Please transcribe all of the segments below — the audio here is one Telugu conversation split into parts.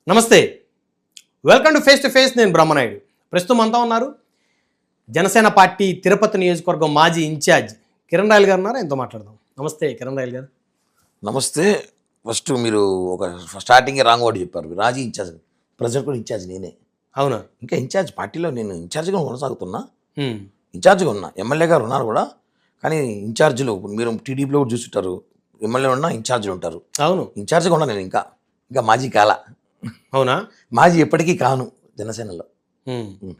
నమస్తే, వెల్కమ్ టు ఫేస్. నేను బ్రహ్మనాయుడు. ప్రస్తుతం అంతా ఉన్నారు జనసేన పార్టీ తిరుపతి నియోజకవర్గం మాజీ ఇన్ఛార్జ్ కిరణ్ రాయల్ గారు ఉన్నారు. ఎంతో మాట్లాడదాం. నమస్తే కిరణ్ రాయల్ గారు. నమస్తే. ఫస్ట్ మీరు ఒక స్టార్టింగ్ రాంగ్ వర్డ్ చెప్పారు. రాజీ ఇన్ఛార్జ్, ప్రజెంట్ కూడా ఇన్ఛార్జ్ నేనే. అవునా? ఇంకా ఇన్ఛార్జ్ పార్టీలో నేను ఇన్ఛార్జ్గా కొనసాగుతున్నా, ఇన్ఛార్జ్గా ఉన్నా. ఎమ్మెల్యే గారు ఉన్నారు కూడా, కానీ ఇన్ఛార్జ్లు మీరు టీడీపీలో కూడా చూస్తుంటారు, ఎమ్మెల్యే ఉన్నా ఇన్ఛార్జ్లు ఉంటారు. అవును, ఇన్ఛార్జ్గా ఉన్నా నేను. ఇంకా మాజీ కాల. అవునా? మాజీ ఎప్పటికీ కాను జనసేనలో.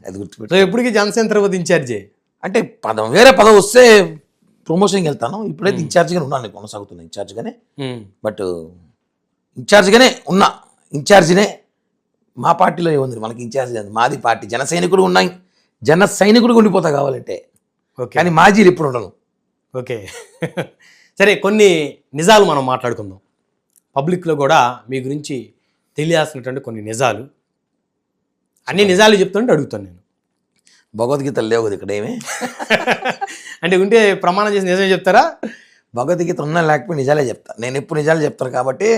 అది గుర్తుపెట్టు. ఎప్పటికీ జనసేన తిరుపతి ఇన్ఛార్జే అంటే వేరే పదవి వస్తే ప్రమోషన్కి వెళ్తాను. ఇప్పుడైతే ఇన్ఛార్జ్గానే ఉన్నాను, కొనసాగుతున్నా ఇన్ఛార్జ్గానే. బట్ ఇన్ఛార్జ్గానే ఉన్నా, ఇన్ఛార్జినే. మా పార్టీలో ఏముంది మనకి ఇన్ఛార్జ్, మాది పార్టీ. జన సైనికుడు ఉండిపోతా కావాలంటే, కానీ మాజీలు ఇప్పుడు ఉండను. ఓకే. సరే, కొన్ని నిజాలు మనం మాట్లాడుకుందాం. పబ్లిక్లో కూడా మీ గురించి తెలియాల్సినటువంటి కొన్ని నిజాలు, అన్ని నిజాలు చెప్తుంటే అడుగుతాను నేను. భగవద్గీత లేవు కదా ఇక్కడ ఏమి అంటే ఉంటే ప్రమాణం చేసి నిజమే చెప్తారా? భగవద్గీత ఉన్నా లేకపోతే నిజాలే చెప్తా. నేను ఎప్పుడు నిజాలు చెప్తాను కాబట్టి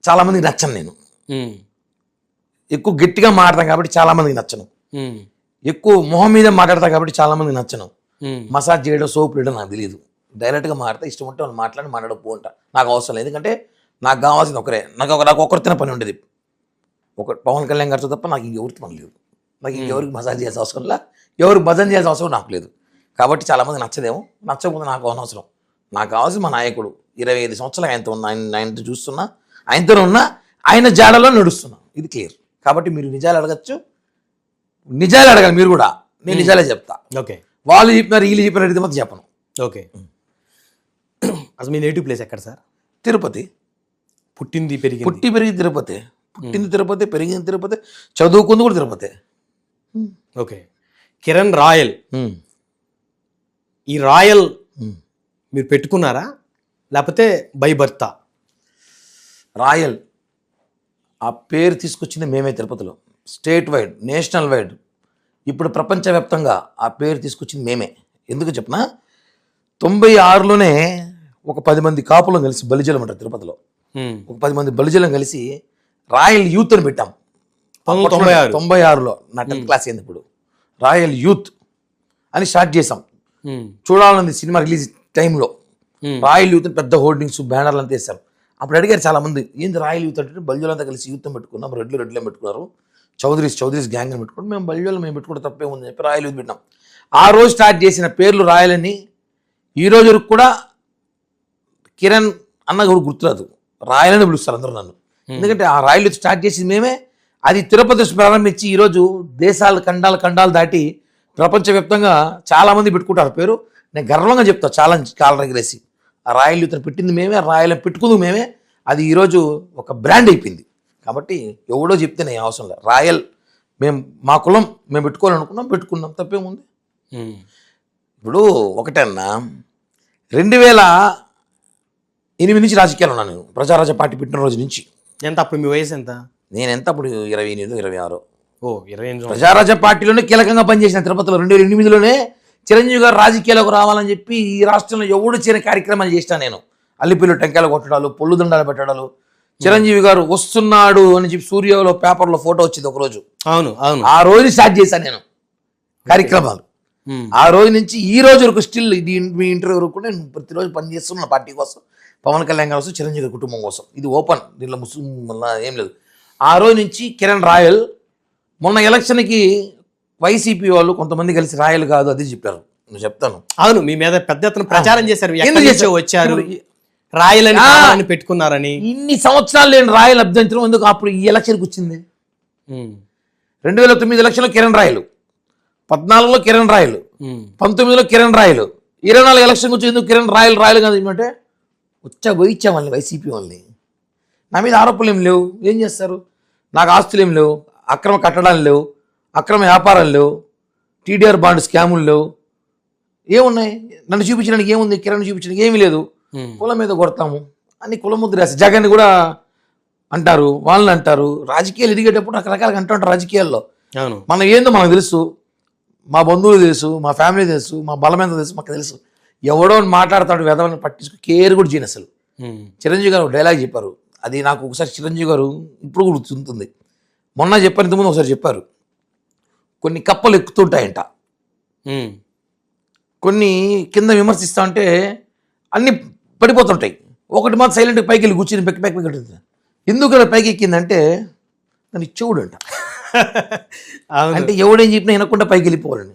చాలా మందికి నచ్చను. నేను ఎక్కువ గట్టిగా మాట్లాడతాను కాబట్టి చాలా మందికి నచ్చను. ఎక్కువ మొహం మీద మాట్లాడతా కాబట్టి చాలా మందికి నచ్చను. మసాజ్ చేయడం, సోప్ వేయడం నాకు తెలియదు. డైరెక్ట్గా మాట్లాడితే ఇష్టం ఉంటే వాళ్ళు మాట్లాడపో ఉంటా. నాకు అవసరం లేదు, ఎందుకంటే నాకు కావాల్సింది ఒకరే. నాకు ఒక్కరితోనే పని ఉండేది, ఒక పవన్ కళ్యాణ్ గారితో తప్ప నాకు ఇంకెవరికి పని లేదు. నాకు ఇంకెవరికి మసాజ్ చేయాల్సిన అవసరం లేదు, ఎవరికి భజన చేయాల్సిన అవసరం నాకు లేదు. కాబట్టి చాలామంది నచ్చదేమో, నచ్చకపోతే నాకు అనవసరం. నాకు కావాల్సిన మా నాయకుడు. 25 సంవత్సరాలు ఆయనతో ఉన్నా, ఆయనతో చూస్తున్నా, ఆయనతోనే ఉన్నా, ఆయన జాడలో నడుస్తున్నా. ఇది క్లియర్. కాబట్టి మీరు నిజాలు అడగచ్చు, నిజాలు అడగాలి మీరు కూడా. నేను నిజాలే చెప్తా. ఓకే. వాళ్ళు చెప్పినారు, వీళ్ళు చెప్పినారు, ఇది మాత్రం చెప్పను. ఓకే. అసలు మీ నేటివ్ ప్లేస్ ఎక్కడ సార్? తిరుపతి. పుట్టి పెరిగి తిరుపతి. పుట్టింది తిరుపతి, పెరిగింది తిరుపతి, చదువుకుంది కూడా తిరుపతి. ఓకే. కిరణ్ రాయల్, ఈ రాయల్ మీరు పెట్టుకున్నారా లేకపోతే బై బర్తా? రాయల్ ఆ పేరు తీసుకొచ్చింది మేమే తిరుపతిలో. స్టేట్ వైడ్, నేషనల్ వైడ్, ఇప్పుడు ప్రపంచవ్యాప్తంగా ఆ పేరు తీసుకొచ్చింది మేమే. ఎందుకు చెప్పనా, 96లోనే ఒక 10 మంది కాపులను కలిసి, బలిజలం అంటారు తిరుపతిలో, ఒక 10 మంది బలిజలం కలిసి రాయల్ యూత్ అని పెట్టాం. 96లో నా 10th క్లాస్ అయింది. ఇప్పుడు రాయల్ యూత్ అని స్టార్ట్ చేసాం. చూడాలని సినిమా రిలీజ్ టైంలో రాయల్ యూత్ పెద్ద హోర్డింగ్స్, బ్యానర్లు అంతా వేశారు. అప్పుడు అడిగారు చాలా మంది, ఏంది రాయల్ యూత్ అంటే? బల్జోలంతా కలిసి యూత్ పెట్టుకున్నాం, రెడ్లు పెట్టుకున్నారు, చౌదరీస్ గ్యాంగ్ అని పెట్టుకున్నాం. మేము బల్జోలు మేము పెట్టుకుంటే తప్పే ఉందని చెప్పి రాయల్ యూత్ పెట్టినాం. ఆ రోజు స్టార్ట్ చేసిన పేర్లు రాయల్ అని ఈ రోజు వరకు కూడా కిరణ్ అన్న కూడా గుర్తురాదు, రాయల్ అని పిలుస్తారు అందరూ నన్ను. ఎందుకంటే ఆ రాయల్ యూత్ స్టార్ట్ చేసింది మేమే. అది తిరుపతి ప్రారంభించి ఈరోజు దేశాలు, ఖండాలు దాటి ప్రపంచవ్యాప్తంగా చాలామంది పెట్టుకుంటారు పేరు. నేను గర్వంగా చెప్తా, చాలా కాలం ఎగరేసి, ఆ రాయల్ యూత్ని పెట్టింది మేమే, రాయల్ పెట్టుకుంది మేమే. అది ఈరోజు ఒక బ్రాండ్ అయిపోయింది. కాబట్టి ఎవడో చెప్తే నేను అవసరం లేదు. రాయల్ మేము, మా కులం మేము పెట్టుకోవాలనుకున్నాం, పెట్టుకున్నాం, తప్పేముంది. ఇప్పుడు ఒకటన్నా 2008 నుంచి రాజకీయాలు ఉన్నాను నేను, ప్రజారాజ్య పార్టీ పెట్టిన రోజు నుంచి. ఎంత అప్పుడు మీ వయసు ఎంత? నేను ఎంత అప్పుడు 28, 26. 28. ప్రజారాజ్య పార్టీలోనే కీలకంగా పనిచేసిన తిరుపతిలో. 2008లోనే చిరంజీవి గారు రాజకీయాలకు రావాలని చెప్పి ఈ రాష్ట్రంలో ఎవడు చేయని కార్యక్రమాలు చేసినా నేను. అల్లిపిల్లు టెంకాయలు కొట్టడాలు, పొల్లు దండాలు పెట్టడాలు. చిరంజీవి గారు వస్తున్నాడు అని చెప్పి సూర్యలో పేపర్లో ఫోటో వచ్చింది ఒకరోజు. అవును. ఆ రోజు స్టార్ట్ చేశాను నేను కార్యక్రమాలు. ఆ రోజు నుంచి ఈ రోజు వరకు స్టిల్ మీ ఇంటర్వ్యూ వరకు కూడా నేను ప్రతిరోజు పనిచేస్తున్నా పార్టీ కోసం, పవన్ కళ్యాణ్ గారు కోసం, చిరంజీవి గారి కుటుంబం కోసం. ఇది ఓపెన్, దీంట్లో ముస్లిం ఏం లేదు. ఆ రోజు నుంచి కిరణ్ రాయల్. మొన్న ఎలక్షన్కి వైసీపీ వాళ్ళు కొంతమంది కలిసి రాయల్ కాదు అది చెప్పారు. నేను చెప్తాను. అవును, మీ మీద పెద్ద ఎత్తున ప్రచారం చేశారు, వచ్చారు రాయల్ అని పెట్టుకున్నారని. ఇన్ని సంవత్సరాలు నేను రాయల్ అభ్యంతరం ఎందుకు అప్పుడు ఈ ఎలక్షన్కి వచ్చింది? 2009 ఎలక్షన్లో కిరణ్ రాయలు, 14లో కిరణ్ రాయలు, 19లో కిరణ్ రాయలు, 24 ఎలక్షన్కి వచ్చి ఎందుకు కిరణ్ రాయల్ కాదు ఏమంటే పోయిచ్చా వాళ్ళని, వైసీపీ వాళ్ళని. నా మీద ఆరోపణలు ఏం లేవు, ఏం చేస్తారు? నాకు ఆస్తులు ఏం లేవు, అక్రమ కట్టడాలు లేవు, అక్రమ వ్యాపారాలు లేవు, టీడీఆర్ బాండ్ స్కాములు లేవు. ఏమున్నాయి? నన్ను చూపించడానికి ఏముంది? కిరణ్ చూపించడానికి ఏమీ లేదు. కులం మీద కొడతాము అని కుల ముద్ర వేస్తారు. జగన్ కూడా అంటారు, వాళ్ళని అంటారు. రాజకీయాలు ఎదిగేటప్పుడు రకరకాలుగా అంటుంటారు రాజకీయాల్లో. మనం ఏందో మనకు తెలుసు, మా బంధువులు తెలుసు, మా ఫ్యామిలీ తెలుసు, మా బలం ఎంత తెలుసు మాకు తెలుసు. ఎవడో మాట్లాడతాడు, వెదవని పట్టించుకో కేర్ కూడా చేయను అసలు. చిరంజీవి గారు డైలాగ్ చెప్పారు, అది నాకు ఒకసారి చిరంజీవి గారు ఇప్పుడు గుర్తుంటుంది. మొన్న చెప్పారు, ఇంతకుముందు ఒకసారి చెప్పారు, కొన్ని కప్పలు ఎక్కుతుంటాయంట, ఉమ్, కొన్ని కింద విమర్శిస్తా ఉంటే అన్నీ పడిపోతుంటాయి, ఒకటి మాత్రం సైలెంట్గా పైకి వెళ్ళి కూర్చుని పెక్కి పెక్కి పెట్టి ఎందుకు అలా పైకి ఎక్కిందంటే దాని చెవుడు అంట. అవును. అంటే ఎవడేం చెప్పినా వినకుండా పైకి వెళ్ళిపోవాలని.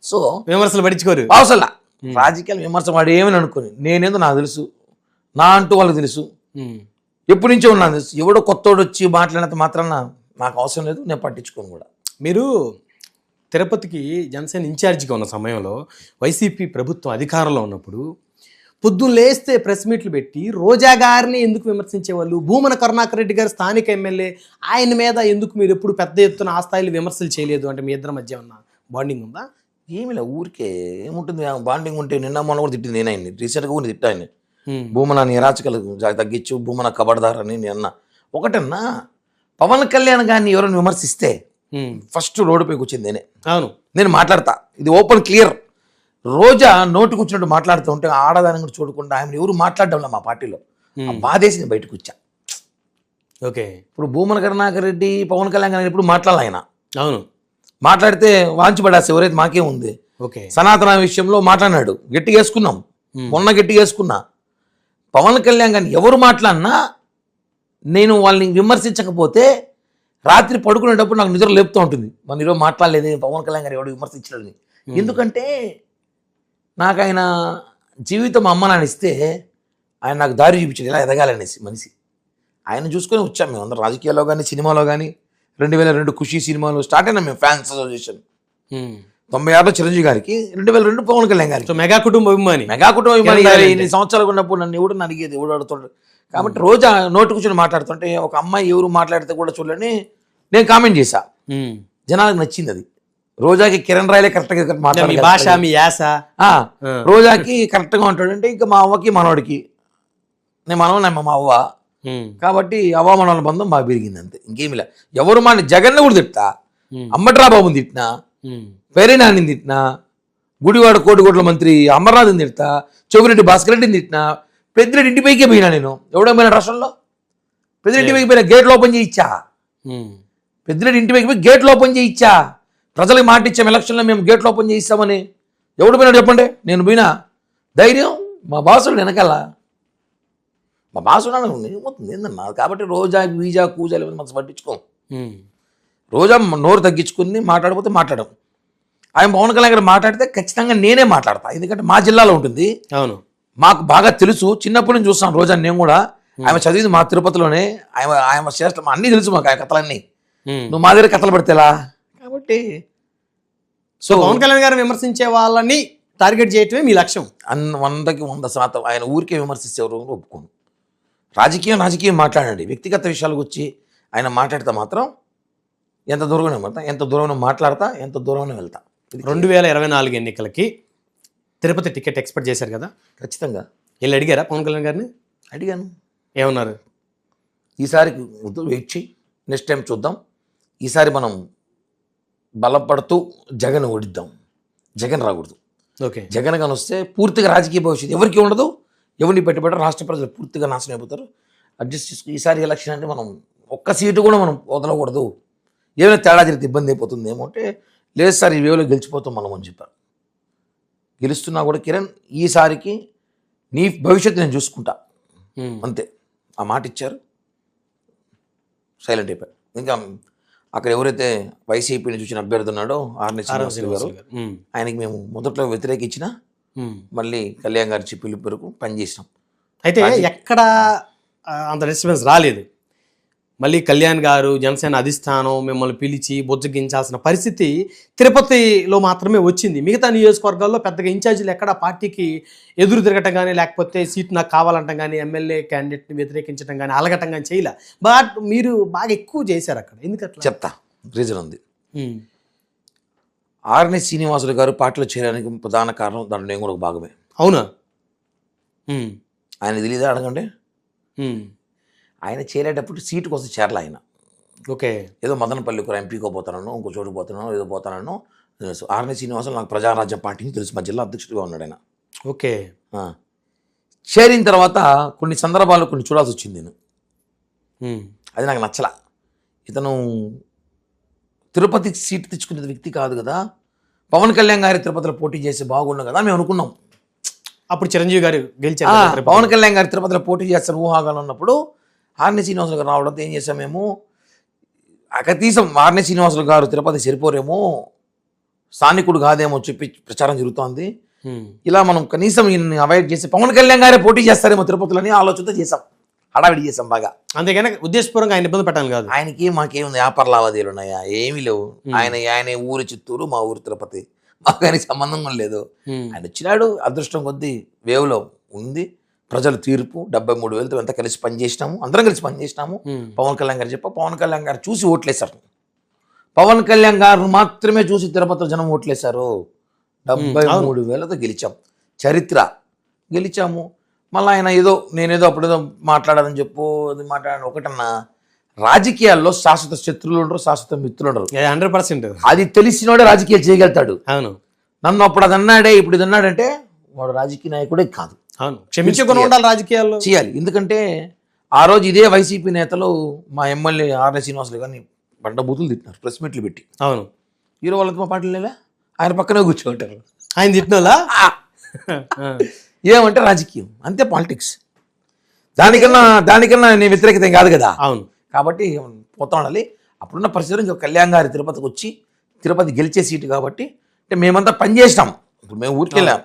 సో విమర్శలు పడించుకోరు. అవసరంలా రాజకీయాలు విమర్శ వాడు ఏమని అనుకోని, నేనేందో నాకు తెలుసు, నా అంటూ వాళ్ళకి తెలుసు, ఉమ్, ఎప్పటి నుంచో ఉన్నాను తెలుసు. ఎవడో కొత్తోడు వచ్చి మాట్లాడినంత మాత్రాన నాకు అవసరం లేదు, నేను పట్టించుకోను కూడా. మీరు తిరుపతికి జనసేన ఇన్ఛార్జిగా ఉన్న సమయంలో వైసీపీ ప్రభుత్వం అధికారంలో ఉన్నప్పుడు పొద్దున్న లేస్తే ప్రెస్ మీట్లు పెట్టి రోజా గారిని ఎందుకు విమర్శించేవాళ్ళు, భూమన కరుణాకర్ రెడ్డి గారు స్థానిక ఎమ్మెల్యే, ఆయన మీద ఎందుకు మీరు ఎప్పుడు పెద్ద ఎత్తున ఆ స్థాయిలో విమర్శలు చేయలేదు? అంటే మీ ఇద్దరి మధ్య ఉన్న బాండింగ్ ఉందా? ఏమిలే, ఊరికే ఏముంటుంది బాండింగ్ ఉంటే. నిన్న మొన్న కూడా తిట్టింది నేను ఆయన్ని, రీసెంట్గా కూడా తిట్టా ఆయన్ని. ఉమ్, భూమన నిరాచకలు తగ్గించు, భూమన కబడ్దార్ అని నేను అన్నా. ఒకటన్నా పవన్ కళ్యాణ్ గారిని ఎవరైనా విమర్శిస్తే ఉమ్, ఫస్ట్ రోడ్డుపైకి వచ్చింది నేనే. అవును. నేను మాట్లాడతా, ఇది ఓపెన్ క్లియర్. రోజా నోటుకు వచ్చినట్టు మాట్లాడుతూ ఉంటే ఆడదాని కూడా చూడకుండా ఆయన ఎవరు మాట్లాడడంలో మా పార్టీలో ఆ బాధేసి నేను బయటకు వచ్చా. ఓకే. ఇప్పుడు భూమన కరుణాకర్ రెడ్డి పవన్ కళ్యాణ్ గారిని ఎప్పుడు మాట్లాడాలి ఆయన. అవును. మాట్లాడితే వాంచిపడాసి ఎవరైతే మాకే ఉంది. ఓకే. సనాతన విషయంలో మాట్లాడినాడు, గట్టిగా వేసుకున్నాం, మొన్న గట్టిగా వేసుకున్నా. పవన్ కళ్యాణ్ గారిని ఎవరు మాట్లాడినా నేను వాళ్ళని విమర్శించకపోతే రాత్రి పడుకునేటప్పుడు నాకు నిద్ర లేపుతూ ఉంటుంది, మన ఈరోజు మాట్లాడలేదు పవన్ కళ్యాణ్ గారు ఎవడు విమర్శించలేదని. ఎందుకంటే నాకు ఆయన జీవితం అమ్మ నాన్న ఇస్తే ఆయన నాకు దారి చూపించాడు ఎలా ఎదగాలనేసి మనిషి. ఆయన చూసుకొని వచ్చాం మేము అందరం, రాజకీయాల్లో కానీ సినిమాలో కానీ. 2002 ఖుషీ సినిమాలో స్టార్ట్ అయినా మేము ఫ్యాన్స్ అసోసియేషన్. 96లో చిరంజీవి గారికి, 2002 పవన్ కళ్యాణ్ గారికి. సో మెగా కుటుంబ అభిమాని. మెగా కుటుంబం అభిమాని గారు. ఇన్ని సంవత్సరాలు ఉన్నప్పుడు నన్ను ఎవడు అడిగేది, ఎవడు అడుగుతాడు. కాబట్టి రోజా నోటు కూర్చొని మాట్లాడుతుంటే ఒక అమ్మాయి ఎవరు మాట్లాడితే కూడా చూడని నేను కామెంట్ చేశా. ఉమ్, జనాలకు నచ్చింది అది. రోజాకి కిరణ్ రాయలే కరెక్ట్గా మీ భాష, మాట్లాడాలి, మీ యాస. రోజాకి కరెక్ట్గా ఉంటాడంటే ఇంకా మా అవ్వకి మనవాడికి, నేను మనవన్నా మా అవ్వ ఉమ్, కాబట్టి అవ్వ మనవల బంధం బాగా పెరిగింది అంతే, ఇంకేమిలే. ఎవరు మా జగన్ కూడా తిట్టా, అంబట్రా బాబుని తిట్టినా, ఉమ్, పేరే నాని తిట్టినా, గుడివాడ కోటికోట్ల మంత్రి అమర్నాథ్ని తిట్టా, చెవిరెడ్డి భాస్కర్ రెడ్డిని తిట్టినా, పెద్దిరెడ్డి ఇంటి పైకే పోయినా నేను. ఎవడో పోయినా రాష్ట్రంలో పెద్దిరెడ్డి పైకి పోయినా, గేట్లు ఓపెన్ చేయించా. ఉమ్, పెద్దిరెడ్డి ఇంటి పైకి పోయి గేట్లు ఓపెన్ చేయించా. ప్రజలకు మాట ఇచ్చాం ఎలక్షన్లో మేము గేట్లు ఓపెన్ చేయిస్తామని. ఎవడు పోయినాడు చెప్పండి? నేను పోయినా. ధైర్యం మా బాసుడు వెనకాల, మా బాసుడు ఏమవుతుంది ఏందన్నా. కాబట్టి రోజా వీజా కూజాలు మనసు పట్టించుకోం. ఉమ్, రోజా నోరు తగ్గించుకుని మాట్లాడిపోతే మాట్లాడడం. ఆయన పవన్ కళ్యాణ్ గారు మాట్లాడితే ఖచ్చితంగా నేనే మాట్లాడతా, ఎందుకంటే మా జిల్లాలో ఉంటుంది, అవును. మాకు బాగా తెలుసు. చిన్నప్పటి నుంచి చూస్తాను రోజా, నేను కూడా. ఆమె చదివింది మా తిరుపతిలోనే, ఆయన శ్రేష్టం అన్నీ తెలుసు మాకు, ఆ కథలన్నీ. ఉమ్. నువ్వు మా దగ్గర కథలు పడితేలా కాబట్టి. సో పవన్ కళ్యాణ్ గారు విమర్శించే వాళ్ళని టార్గెట్ చేయటమే మీ లక్ష్యం. 100కి 100% ఆయన ఊరికే విమర్శించేవారు ఒప్పుకోను. రాజకీయం మాట్లాడండి, వ్యక్తిగత విషయాలకు వచ్చి ఆయన మాట్లాడితే మాత్రం ఎంత దూరంలో వెళ్తా, ఎంత దూరంలో మాట్లాడతా, ఎంత దూరంలో వెళ్తా. 2024 ఎన్నికలకి తిరుపతి టికెట్ ఎక్స్పెక్ట్ చేశారు కదా, ఖచ్చితంగా వీళ్ళు అడిగారా పవన్ కళ్యాణ్ గారిని? అడిగాను. ఏమన్నారు? ఈసారికి వెయిట్ చేయి, నెక్స్ట్ టైం చూద్దాం, ఈసారి మనం బలపడుతూ జగన్ ఓడిద్దాం, జగన్ రాకూడదు. ఓకే. జగన్ గాని వస్తే పూర్తిగా రాజకీయ భవిష్యత్తు ఎవరికి ఉండదు, ఎవరిని పెట్టుబడి రాష్ట్ర ప్రజలు పూర్తిగా నాశనం అయిపోతారు. అడ్జస్ట్ చేసుకుని ఈసారి ఎలక్షన్ అంటే మనం ఒక్క సీటు కూడా మనం వదలకూడదు, ఏమైనా తేడా జరిగితే ఇబ్బంది అయిపోతుంది ఏమో అంటే, లేదు సార్ ఈ వేలో గెలిచిపోతాం మనం అని చెప్పారు. గెలుస్తున్నా కూడా కిరణ్ ఈసారికి నీ భవిష్యత్తు నేను చూసుకుంటా అంతే, ఆ మాట ఇచ్చారు. సైలెంట్ అయిపోయారు. ఇంకా అక్కడ ఎవరైతే వైసీపీని చూసిన అభ్యర్థి ఉన్నాడో ఆర్ని శ్రీనివాసులు గారు, ఆయనకి మేము మొదట్లో వ్యతిరేకించిన మళ్ళీ కళ్యాణ్ గారి పిలుపు వరకు పనిచేసినాం. అయితే ఎక్కడ అంత డిస్టర్బెన్స్ రాలేదు. మళ్ళీ కళ్యాణ్ గారు జనసేన అధిష్టానం మిమ్మల్ని పిలిచి బుజ్జగించాల్సిన పరిస్థితి తిరుపతిలో మాత్రమే వచ్చింది. మిగతా నియోజకవర్గాల్లో పెద్దగా ఇన్ఛార్జీలు ఎక్కడ పార్టీకి ఎదురు తిరగటం కానీ, లేకపోతే సీట్ నాకు కావాలంటాం కానీ, ఎమ్మెల్యే క్యాండిడేట్ని వ్యతిరేకించడం కానీ, అలగటం కానీ చేయలే. బట్ మీరు బాగా ఎక్కువ చేశారు అక్కడ. ఎందుకట్లా? చెప్తా, రీజన్ ఉంది. ఆర్ని శ్రీనివాసులు గారు పార్టీలో చేరడానికి ప్రధాన కారణం దాంట్లో నేను కూడా ఒక భాగమే. అవునా? ఆయన తెలియదా అడగండి. ఆయన చేరేటప్పుడు సీటు కోసం చేరలే ఆయన. ఓకే. ఏదో మదనపల్లికి ఎంపీకో పోతానో, ఇంకో చోటు పోతానో, ఏదో పోతానో తెలుసు. ఆర్ని శ్రీనివాసులు నాకు ప్రజారాజ్యం పార్టీని తెలుసు, మా జిల్లా అధ్యక్షుడిగా ఉన్నాడు ఆయన. ఓకే. చేరిన తర్వాత కొన్ని సందర్భాల్లో కొన్ని చూడాల్సి వచ్చింది నేను. అది నాకు నచ్చలా. ఇతను తిరుపతి సీట్ తెచ్చుకునే వ్యక్తి కాదు కదా, పవన్ కళ్యాణ్ గారి తిరుపతిలో పోటీ చేసి బాగుండు కదా మేము అనుకున్నాం. అప్పుడు చిరంజీవి గారు గెలిచారు ఆ, కదా తిరుపతి. పవన్ కళ్యాణ్ గారి తిరుపతిలో పోటీ చేస్తారు ఊహాగానం ఉన్నప్పుడు ఆర్ని శ్రీనివాసులు గారు రావడంతో ఏం చేసాం మేము, అకతీసం ఆర్ని శ్రీనివాసులు గారు తిరుపతి సరిపోరేమో, స్థానికుడు కాదేమో చెప్పి ప్రచారం జరుగుతోంది. ఇలా మనం కనీసం ఈయన్ని అవాయిడ్ చేసి పవన్ కళ్యాణ్ గారే పోటీ చేస్తారేమో తిరుపతిలో అని ఆలోచనతో చేసాం, హడావిడి చేసాం బాగా. అంతేగాని ఉద్దేశపూర్వకంగా ఆయన ఇబ్బంది పెట్టాలి కాదు. ఆయనకి మాకేముంది వ్యాపార లావాదేవీలు ఉన్నాయా, ఏమీ లేవు. ఆయన ఊరు చిత్తూరు, మా ఊరు తిరుపతి, మాకు ఆయనకి సంబంధం కూడా లేదు. ఆయన వచ్చినాడు, అదృష్టం కొద్దీ వేవ్లో ఉంది, ప్రజల తీర్పు 73,000తో ఎంత కలిసి పనిచేసినాము, అందరం కలిసి పనిచేసినాము. పవన్ కళ్యాణ్ గారు పవన్ కళ్యాణ్ గారు చూసి ఓట్లేశారు. పవన్ కళ్యాణ్ గారు మాత్రమే చూసి తిరుపతిలో జనం ఓట్లేశారు. 73,000తో గెలిచాం, చరిత్ర గెలిచాము. మళ్ళీ ఆయన నేనేదో అప్పుడేదో మాట్లాడాలని అది మాట్లాడాను. ఒకటన్నా, రాజకీయాల్లో శాశ్వత శత్రువులు ఉండరు, శాశ్వత మిత్రులు ఉండరు. 100%. అది తెలిసినోడే రాజకీయాలు చేయగలుగుతాడు. అవును, నన్ను అప్పుడు అది అన్నాడే, ఇప్పుడు ఇది అన్నాడంటే వాడు రాజకీయ నాయకుడే కాదు. అవును, క్షమించుకొని ఉండాలి రాజకీయాల్లో, చేయాలి. ఎందుకంటే ఆ రోజు ఇదే వైసీపీ నేతలు మా ఎమ్మెల్యే ఆర్ఎస్ శ్రీనివాసులు గారిని బండ బూతులు తిట్టినారు ప్రెస్ మీట్లు పెట్టి. అవును, హీరో వాళ్ళతో మా పాటలు లేవా, ఆయన పక్కనే కూర్చోంటారు. ఆయన తిట్టినోళ్ళా? ఏమంటే రాజకీయం అంతే, పాలిటిక్స్. దానికన్నా నేను వ్యతిరేకత కాదు కదా. అవును, కాబట్టి పోతా ఉండాలి. అప్పుడున్న పరిస్థితులు ఇంకా కళ్యాణ్ గారి తిరుపతికి వచ్చి తిరుపతి గెలిచే సీటు కాబట్టి అంటే మేమంతా పనిచేసినాం. ఇప్పుడు మేము ఊరికి వెళ్ళాం,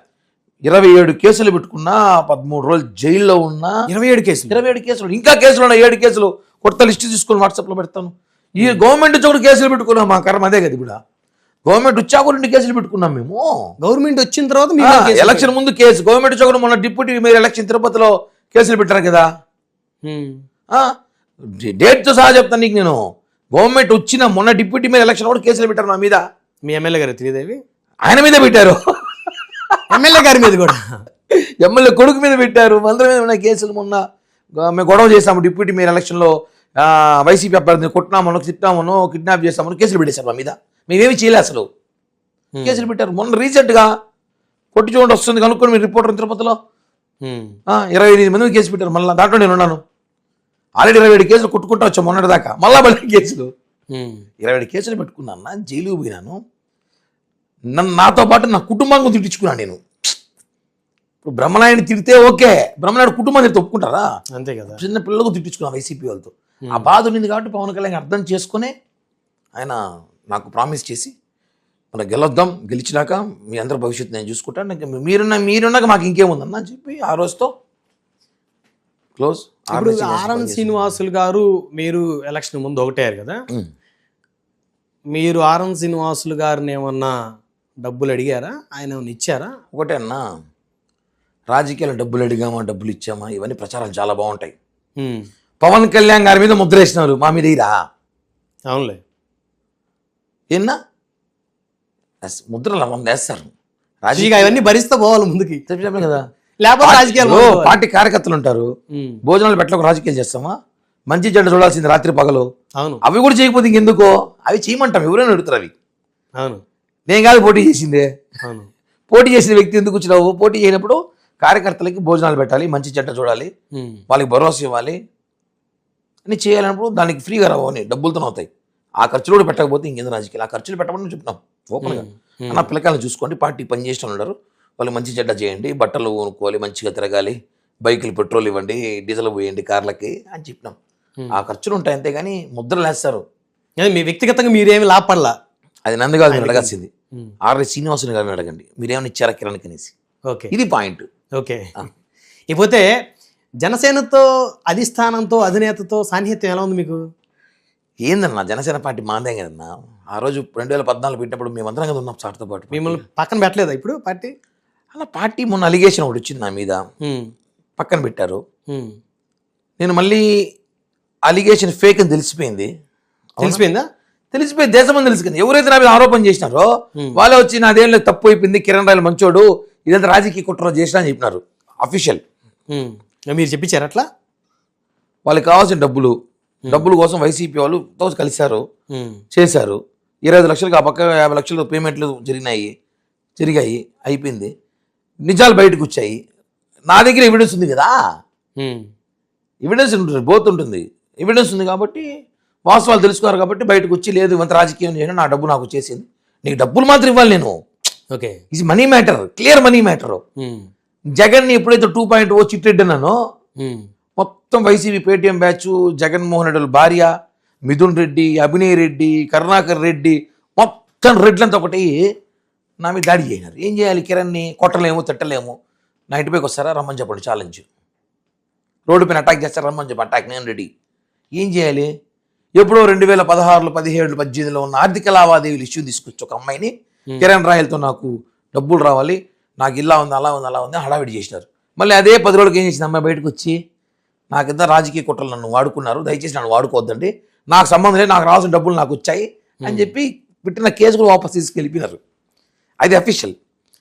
27 కేసులు పెట్టుకున్నా, 13 రోజులు జైల్లో ఉన్నా. 27 కేసులు, ఇంకా కేసులు ఉన్నాయి, 7 కేసులు. కొత్త లిస్ట్ తీసుకొని వాట్సాప్లో పెడతాను. ఈ గవర్నమెంట్ వచ్చి కూడా కేసులు పెట్టుకున్నాం, మా కర్మ అదే కదా. ఇప్పుడు గవర్నమెంట్ వచ్చాక 2 కేసులు పెట్టుకున్నాం మేము. గవర్నమెంట్ వచ్చిన తర్వాత ఎలక్షన్ ముందు కేసు, గవర్నమెంట్ వచ్చాక మొన్న డిప్యూటీ మేయర్ ఎలక్షన్ తిరుపతిలో కేసులు పెట్టారు కదా. డేట్తో సహా చెప్తాను నీకు నేను. గవర్నమెంట్ వచ్చిన మొన్న డిప్యూటీ మేయర్ ఎలక్షన్ కూడా కేసులు పెట్టారు నా మీద. మీ ఎమ్మెల్యే గారు శ్రీదేవి ఆయన మీద పెట్టారు, ఎమ్మెల్యే గారి మీద కూడా, ఎమ్మెల్యే కొడుకు మీద పెట్టారు, మంత్రి మీద ఉన్న కేసులు. మొన్న మేము గొడవ చేసాము డిప్యూటీ మేయర్ ఎలక్షన్లో, వైసీపీ అభ్యర్థిని కొట్టినామనో, తిట్టామనో, కిడ్నాప్ చేస్తామనో కేసులు పెట్టేశారు మా మీద. మేమేమి చేయలే అసలు, కేసులు పెట్టారు. మొన్న రీసెంట్గా కొట్టి చూడండి వస్తుంది కనుక్కొని మీరు రిపోర్టర్ తిరుపతిలో 28 మంది కేసు పెట్టారు. మళ్ళీ దాంట్లో నేను ఉన్నాను. ఆల్రెడీ 27 కేసులు కొట్టుకుంటూ వచ్చాం మొన్నటి దాకా. మళ్ళీ కేసులు 27 కేసులు పెట్టుకున్నా, జైలుకు పోయినాను. నాతో పాటు నా కుటుంబాన్ని తిట్టించుకున్నాను నేను. ఇప్పుడు బ్రహ్మనాయుడిని తిడితే ఓకే, బ్రహ్మనాయుడు కుటుంబాన్ని ఒప్పుకుంటారా? అంతే కదా. చిన్న పిల్లలకు తిట్టించుకున్నాను వైసీపీ వాళ్ళతో. ఆ బాధ ఉంది కాబట్టి పవన్ కళ్యాణ్ అర్థం చేసుకునే ఆయన నాకు ప్రామిస్ చేసి మనం గెలొద్దాం, గెలిచినాక మీ అందరి భవిష్యత్తు నేను చూసుకుంటాను, మీరున్నాక మాకు ఇంకేముందన్న అని చెప్పి ఆ రోజుతో క్లోజ్. ఇప్పుడు ఆర్ఎన్ శ్రీనివాసులు గారు మీరు ఎలక్షన్ ముందు ఒకటయ్యారు కదా, మీరు ఆర్ఎన్ శ్రీనివాసులు గారిని ఏమన్నా డబ్బులు అడిగారా, ఆయన ఏమన్నా ఇచ్చారా? ఒకటే అన్న, రాజకీయాలు డబ్బులు అడిగామా, డబ్బులు ఇచ్చామా, ఇవన్నీ ప్రచారాలు చాలా బాగుంటాయి. పవన్ కళ్యాణ్ గారి మీద ముద్ర వేసినారు, మా మీద ఇరా. అవునులే, ఏనా ముద్రలు వేస్తారు. అవన్నీ భరిస్తే పోవాలి ముందుకి చెప్పాను కదా. లేకపోతే రాజకీయాలు, పార్టీ కార్యకర్తలు ఉంటారు, భోజనాలు పెట్టలకు రాజకీయాలు చేస్తామా? మంచి చెడ్డ చూడాల్సింది రాత్రి పగలు. అవును, అవి కూడా చేయకపోతే ఇంకెందుకో, అవి చేయమంటాం, ఎవరైనా అడుగుతారు అవి. అవును, నేను కాదు పోటీ చేసిందే. అవును, పోటీ చేసిన వ్యక్తి ఎందుకు వచ్చినావు? పోటీ చేయనప్పుడు కార్యకర్తలకి భోజనాలు పెట్టాలి, మంచి చెడ్డ చూడాలి, వాళ్ళకి భరోసా ఇవ్వాలి అని చేయాలన్నప్పుడు దానికి ఫ్రీగా రావని డబ్బులతో అవుతాయి. ఆ ఖర్చులు కూడా పెట్టకపోతే ఇంకేందో రాజకీయాలు. ఆ ఖర్చులు పెట్టమని చెప్తున్నాం ఓపెన్గా. అన్న పిల్లకాయలు చూసుకోండి, పార్టీ పనిచేస్తూ ఉన్నారు, వాళ్ళు మంచి చెడ్డ చేయండి, బట్టలు కొనుక్కోవాలి, మంచిగా తిరగాలి, బైకులు పెట్రోల్ ఇవ్వండి, డీజిల్ పోయండి కార్లకి అని చెప్పినాం. ఆ ఖర్చులు ఉంటాయి అంతేగాని ముద్రలు వేస్తారు. మీ వ్యక్తిగతంగా మీరేమి లాభపడలా? అది నందు కాదు, మీరు అడగాల్సింది ఆర్ఎస్ శ్రీనివాసుని గారిని అడగండి, మీరేమైనా ఇచ్చారా కిరణ్ కనేసి. ఓకే, ఇది పాయింట్. ఓకే, ఇకపోతే జనసేనతో అధిష్టానంతో అధినేతతో సాన్నిహిత్యం ఎలా ఉంది మీకు? ఏందన్నా, జనసేన పార్టీ మాదే కదన్నా. ఆ రోజు 2014 పెట్టినప్పుడు మేమందరం కదా ఉన్నాం సార్తో పాటు. మిమ్మల్ని పక్కన పెట్టలేదా ఇప్పుడు పార్టీ? అలా పార్టీ మొన్న అలిగేషన్ ఒకటి వచ్చింది నా మీద, పక్కన పెట్టారు. నేను మళ్ళీ అలిగేషన్ ఫేక్ అని తెలిసిపోయిందా? తెలిసిపోయింది, దేశం తెలిసిపోయింది. ఎవరైతే నా మీద ఆరోపణ చేసినారో వాళ్ళే వచ్చి నాదేం లేదు, తప్పు అయిపోయింది, కిరణ్ రాయల్ మంచోడు, ఇదంతా రాజకీయ కుట్ర చేసినా అని చెప్పినారు. అఫీషియల్ మీరు చెప్పించారు అట్లా? వాళ్ళకి కావాల్సిన డబ్బుల కోసం వైసీపీ వాళ్ళు కలిశారు, చేశారు. 25 లక్షలకు ఆ పక్క 50 లక్షలు పేమెంట్లు జరిగాయి, అయిపోయింది. నిజాలు బయటకు వచ్చాయి. నా దగ్గర ఎవిడెన్స్ ఉంది కదా, ఎవిడెన్స్ ఉంటుంది, బోత్ ఉంటుంది. ఎవిడెన్స్ ఉంది కాబట్టి వాస్తవాలు తెలుసుకున్నారు కాబట్టి బయటకు వచ్చి లేదు ఇంత రాజకీయం చేయను, నా డబ్బు నాకు వచ్చేసింది, నీకు డబ్బులు మాత్రం ఇవ్వాలి నేను. ఓకే, ఇది money matter, clear money matter. జగన్ని ఎప్పుడైతే 2.0 చిట్టెడ్ అన్నానో మొత్తం YCP Paytm batch, Jaganmohan Reddy వాళ్ళ భార్య మిథున్ రెడ్డి, అభినయ్ రెడ్డి, కరుణాకర్ రెడ్డి, మొత్తం రెడ్లంతా ఒకటి నా మీద దాడి చేయనారు. ఏం చేయాలి? కిరణ్ని కొట్టలేము, తిట్టలేము. నా ఇంటిపైకి వస్తారా రమ్మని చెప్పండి, ఛాలెంజ్. రోడ్డు పైన అటాక్ చేస్తారా రమ్మని చెప్పి, అటాక్ నేను రెడీ. ఏం చేయాలి? ఎప్పుడో 2016, 17, 18లో ఉన్న ఆర్థిక లావాదేవీలు ఇష్యూ తీసుకొచ్చి ఒక అమ్మాయిని కిరణ్ రాయలతో నాకు డబ్బులు రావాలి, నాకు ఇలా ఉంది, అలా ఉంది, అలా ఉంది హడావిడి చేసినారు. మళ్ళీ అదే 10 రోజులకి ఏం చేసింది అమ్మాయి బయటకు వచ్చి, నాకింత రాజకీయ కుట్రలు నన్ను వాడుకున్నారు, దయచేసి నన్ను వాడుకోవద్దండి, నాకు సంబంధం లేదు, నాకు రావాల్సిన డబ్బులు నాకు వచ్చాయి అని చెప్పి పెట్టిన కేసు కూడా వాపస్ తీసుకెళ్ళిపోయినారు. అది అఫీషియల్.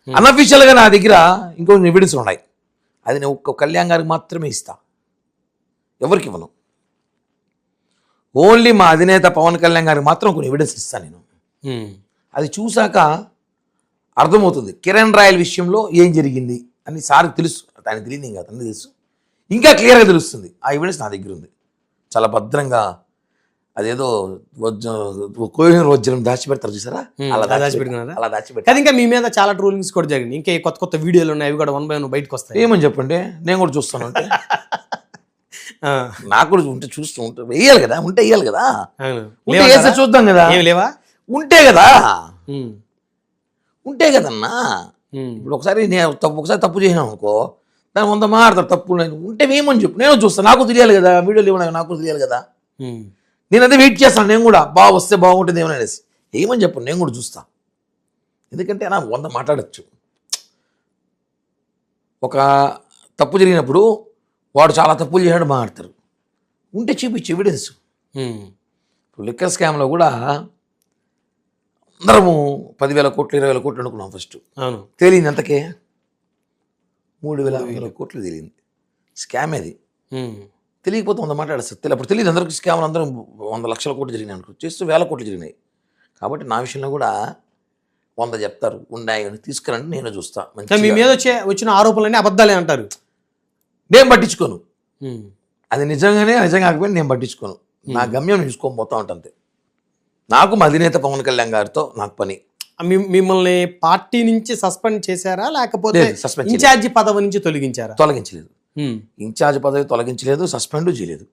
అన్అఫీషియల్గా నా దగ్గర ఇంకొన్ని ఎవిడెన్స్ ఉన్నాయి. అది నేను ఒక్క కళ్యాణ్ గారికి మాత్రమే ఇస్తా, ఎవరికి ఇవ్వను. ఓన్లీ మా అధినేత పవన్ కళ్యాణ్ గారికి మాత్రం కొన్ని ఎవిడెన్స్ ఇస్తాను నేను. అది చూశాక అర్థమవుతుంది కిరణ్ రాయల్ విషయంలో ఏం జరిగింది అని సార్కి తెలుసు. ఆయన తెలియదు ఇంకా, అతనికి తెలుసు, ఇంకా క్లియర్గా తెలుస్తుంది. ఆ ఎవిడెన్స్ నా దగ్గర ఉంది చాలా భద్రంగా. అదేదో కోహినూర్ వజ్రం దాచిపెడతారు చూసారా, అలా దాచిపెట్టుకున్నారా? అలా దాచిపెట్టారు. ఇంకా మీ మీద చాలా ట్రోలింగ్స్ కూడా జరిగింది. ఇంకా కొత్త కొత్త వీడియోలు ఉన్నాయి, అవి కూడా 1 by 1 బయటకు వస్తాయి. ఏమని చెప్పండి, నేను కూడా చూస్తాను. అంటే నాకు కూడా ఉంటే చూస్తూ ఉంటే వేయాలి కదా, ఉంటే వేయాలి కదా, ఉంటే వేస్తే చూద్దాం కదా. లేవా? ఉంటే కదా, ఉంటే కదన్నా. ఇప్పుడు ఒకసారి ఒకసారి తప్పు చేసినాను అనుకో, దాని 100 మాట్లాడతారు తప్పు ఉంటే వేయమని చెప్పు, నేను చూస్తాను. నాకు తెలియాలి కదా, వీడియోలు ఏమన్నా నాకు తెలియాలి కదా. నేను అదే వెయిట్ చేస్తాను, నేను కూడా బాగా వస్తే బాగుంటుంది ఏమని అనేసి. ఏమని చెప్పండి, నేను కూడా చూస్తా. ఎందుకంటే నా 100 మాట్లాడచ్చు. ఒక తప్పు జరిగినప్పుడు వాడు చాలా తప్పులు చేసాడు మాట్లాడతారు, ఉంటే చూపించి ఎవిడెన్స్. ఇప్పుడు లిక్కర్ స్కామ్లో కూడా అందరము 10,000 కోట్లు 20,000 కోట్లు అనుకున్నాం ఫస్ట్. అవును, తేలింది ఎంతకే? 3,000 కోట్లు తేలింది. స్కామ్ అది. తెలియకపోతే 100 మాట్లాడేస్తారు. అప్పుడు తెలియదు అందరికి స్కామ్లు, అందరూ 100 లక్షల కోట్లు జరిగినాయి అనుకో, చేస్తూ 1,000 కోట్లు జరిగినాయి. కాబట్టి నా విషయంలో కూడా 100 చెప్తారు, ఉన్నాయని తీసుకురండి, నేను చూస్తా. మీ మీద వచ్చిన ఆరోపణలన్నీ అబద్ధాలే అంటారు. నేను పట్టించుకోను, అది నిజంగానే నిజంగా కాకపోయినా నేను పట్టించుకోను. నా గమ్యం చూసుకొని పోతా ఉంటుంది. నాకు మా అధినేత పవన్ కళ్యాణ్ గారితో నాకు పని. మిమ్మల్ని పార్టీ నుంచి సస్పెండ్ చేశారా, లేకపోతే ఇన్ఛార్జి పదవి నుంచి తొలగించారా? తొలగించలేదు. ఇన్ఛార్జ్ పదవి తొలగించలేదు, సస్పెండ్ చేయలేదు.